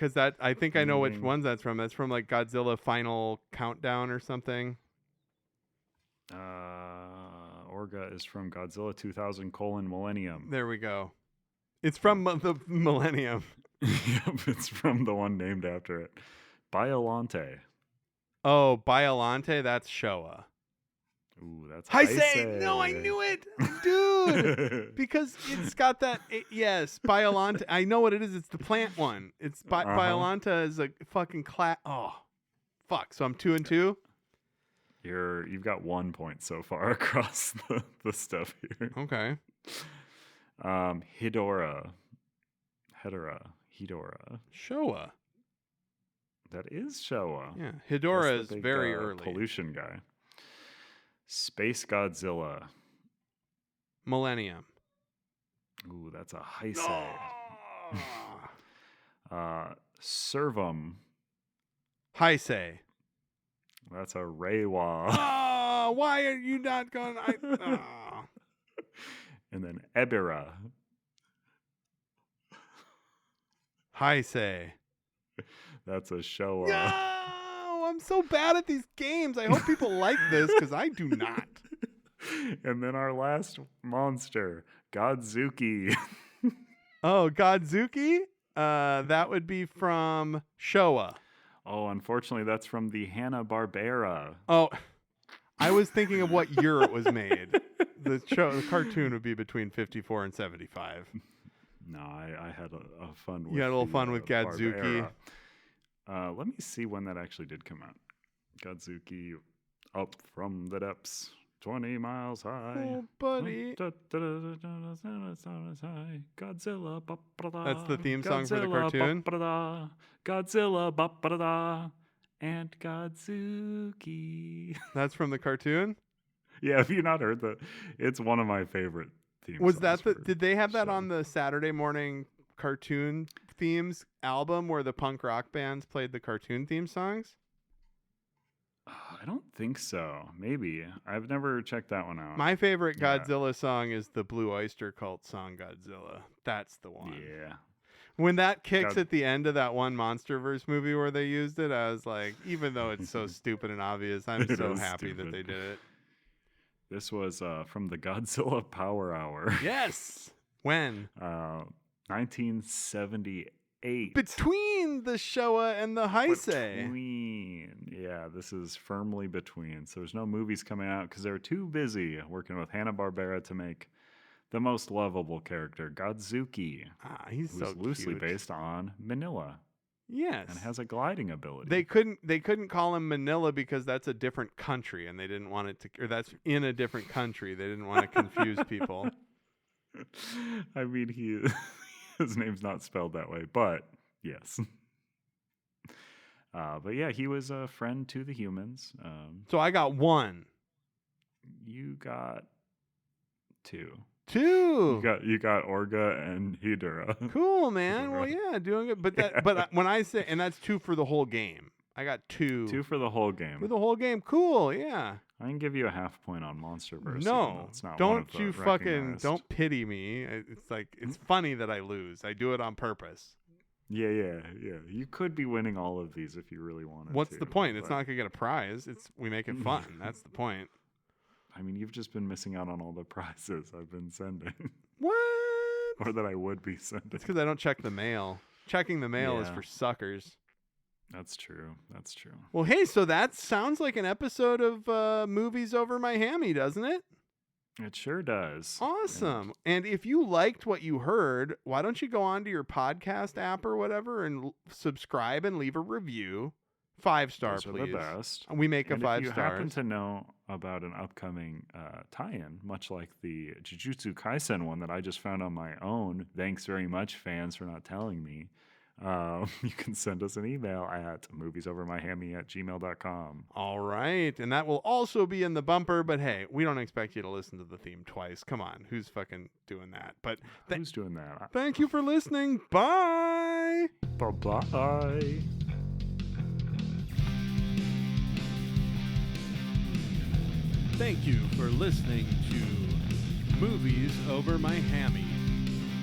think I know which Moving. ones that's from. That's from like Godzilla Final Countdown or something. Orga is from Godzilla 2000 : Millennium. There we go. It's from the Millennium. Yep, it's from the one named after it. Biolante. Oh, Biolante, that's Showa. Ooh, that's Heisei! No, I knew it! Dude! Because it's got that, yes, Biolante. I know what it is. It's the plant one. It's Biolante is a fucking oh, fuck. So I'm 2 and 2? You've got 1 point so far across the stuff here. Okay. Hedorah. Showa. That is Showa. Yeah. That's Hedorah the is big, very early. pollution guy. Space Godzilla. Millennium. Ooh, that's a Heisei. Servum. Heisei. That's a Reiwa. Oh, why are you not going? And then Ebira. Heisei. That's a Showa. No, I'm so bad at these games. I hope people like this because I do not. And then our last monster, Godzuki. Oh, Godzuki? That would be from Showa. Oh, unfortunately, that's from the Hanna-Barbera. Oh, I was thinking of what year it was made. The cartoon would be between 54 and 75. No, I had a fun with You had a little the, fun with Godzuki. Barbera. Let me see when that actually did come out. Godzuki, up from the depths, 20 miles high. Oh, buddy. Godzilla. That's the theme song for the cartoon? Godzilla, and Godzuki. That's from the cartoon? Yeah, have you not heard that? It's one of my favorite themes. Was that did they have that on the Saturday morning cartoon themes album where the punk rock bands played the cartoon theme songs? I don't think so. Maybe. I've never checked that one out. My favorite Yeah. Godzilla song is the Blue Oyster Cult song Godzilla. That's the one. Yeah. When that kicks at the end of that one MonsterVerse movie where they used it, I was like, even though it's so stupid and obvious, I'm It so is happy that stupid. they did it. This was from the Godzilla Power Hour. Yes. When? 1978. Between the Showa and the Heisei. Between. Yeah, this is firmly between. So there's no movies coming out because they were too busy working with Hanna-Barbera to make the most lovable character, Godzuki, He's who's so loosely cute. based on Manila Yes. and has a gliding ability. They couldn't call him Manila because that's a different country and they didn't want it to, or that's in a different country. They didn't want to confuse people. I mean, his name's not spelled that way, but yes. But yeah, he was a friend to the humans. So I got 1. You got 2. 2. You got Orga and Hedorah. Cool, man. Well, yeah, doing it. But when I say, and that's 2 for the whole game. I got 2. 2 for the whole game. For the whole game. Cool. Yeah. I can give you a half point on MonsterVerse. even No, though it's not one of don't the you fucking recognized. don't pity me. It's like it's funny that I lose. I do it on purpose. Yeah. You could be winning all of these if you really wanted What's to. the point? It's but- not gonna get a prize. We make it fun. That's the point. I mean, you've just been missing out on all the prizes I've been sending, What? or that I would be sending. It's because I don't check the mail. Checking the mail is Yeah. for suckers. That's true. Well, hey, so that sounds like an episode of Movies Over My Hammy, doesn't it? It sure does. Awesome. And if you liked what you heard, why don't you go on to your podcast app or whatever and subscribe and leave a review. 5-star, Those are please. the best. We make a And 5 if you stars. happen to know about an upcoming tie-in, much like the Jujutsu Kaisen one that I just found on my own, thanks very much, fans, for not telling me. You can send us an email at moviesovermyhammy@gmail.com. All right. And that will also be in the bumper. But hey, we don't expect you to listen to the theme twice. Come on. Who's fucking doing that? But Who's doing that? thank you for listening. Bye. Bye-bye. Thank you for listening to Movies Over My Hammy.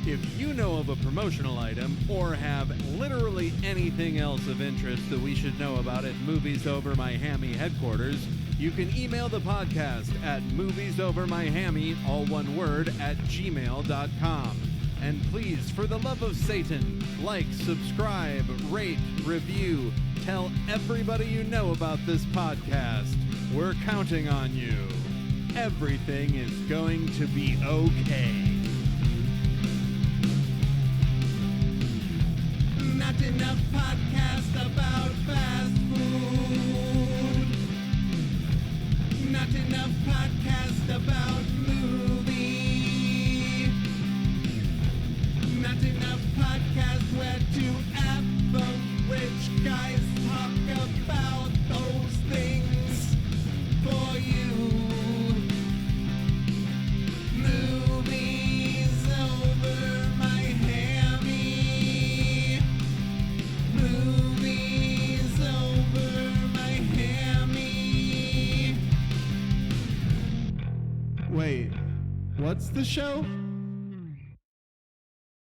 If you know of a promotional item or have literally anything else of interest that we should know about at Movies Over My Hammy headquarters, you can email the podcast at moviesovermyhammy, all one word, @gmail.com. And please, for the love of Satan, like, subscribe, rate, review, tell everybody you know about this podcast. We're counting on you. Everything is going to be okay. Not enough podcast about fast food. Not enough podcast about movie. Not enough podcast where 2 average guys talk about those things for you. Movies over my hammy. Movies over my hammy. Wait, what's the show?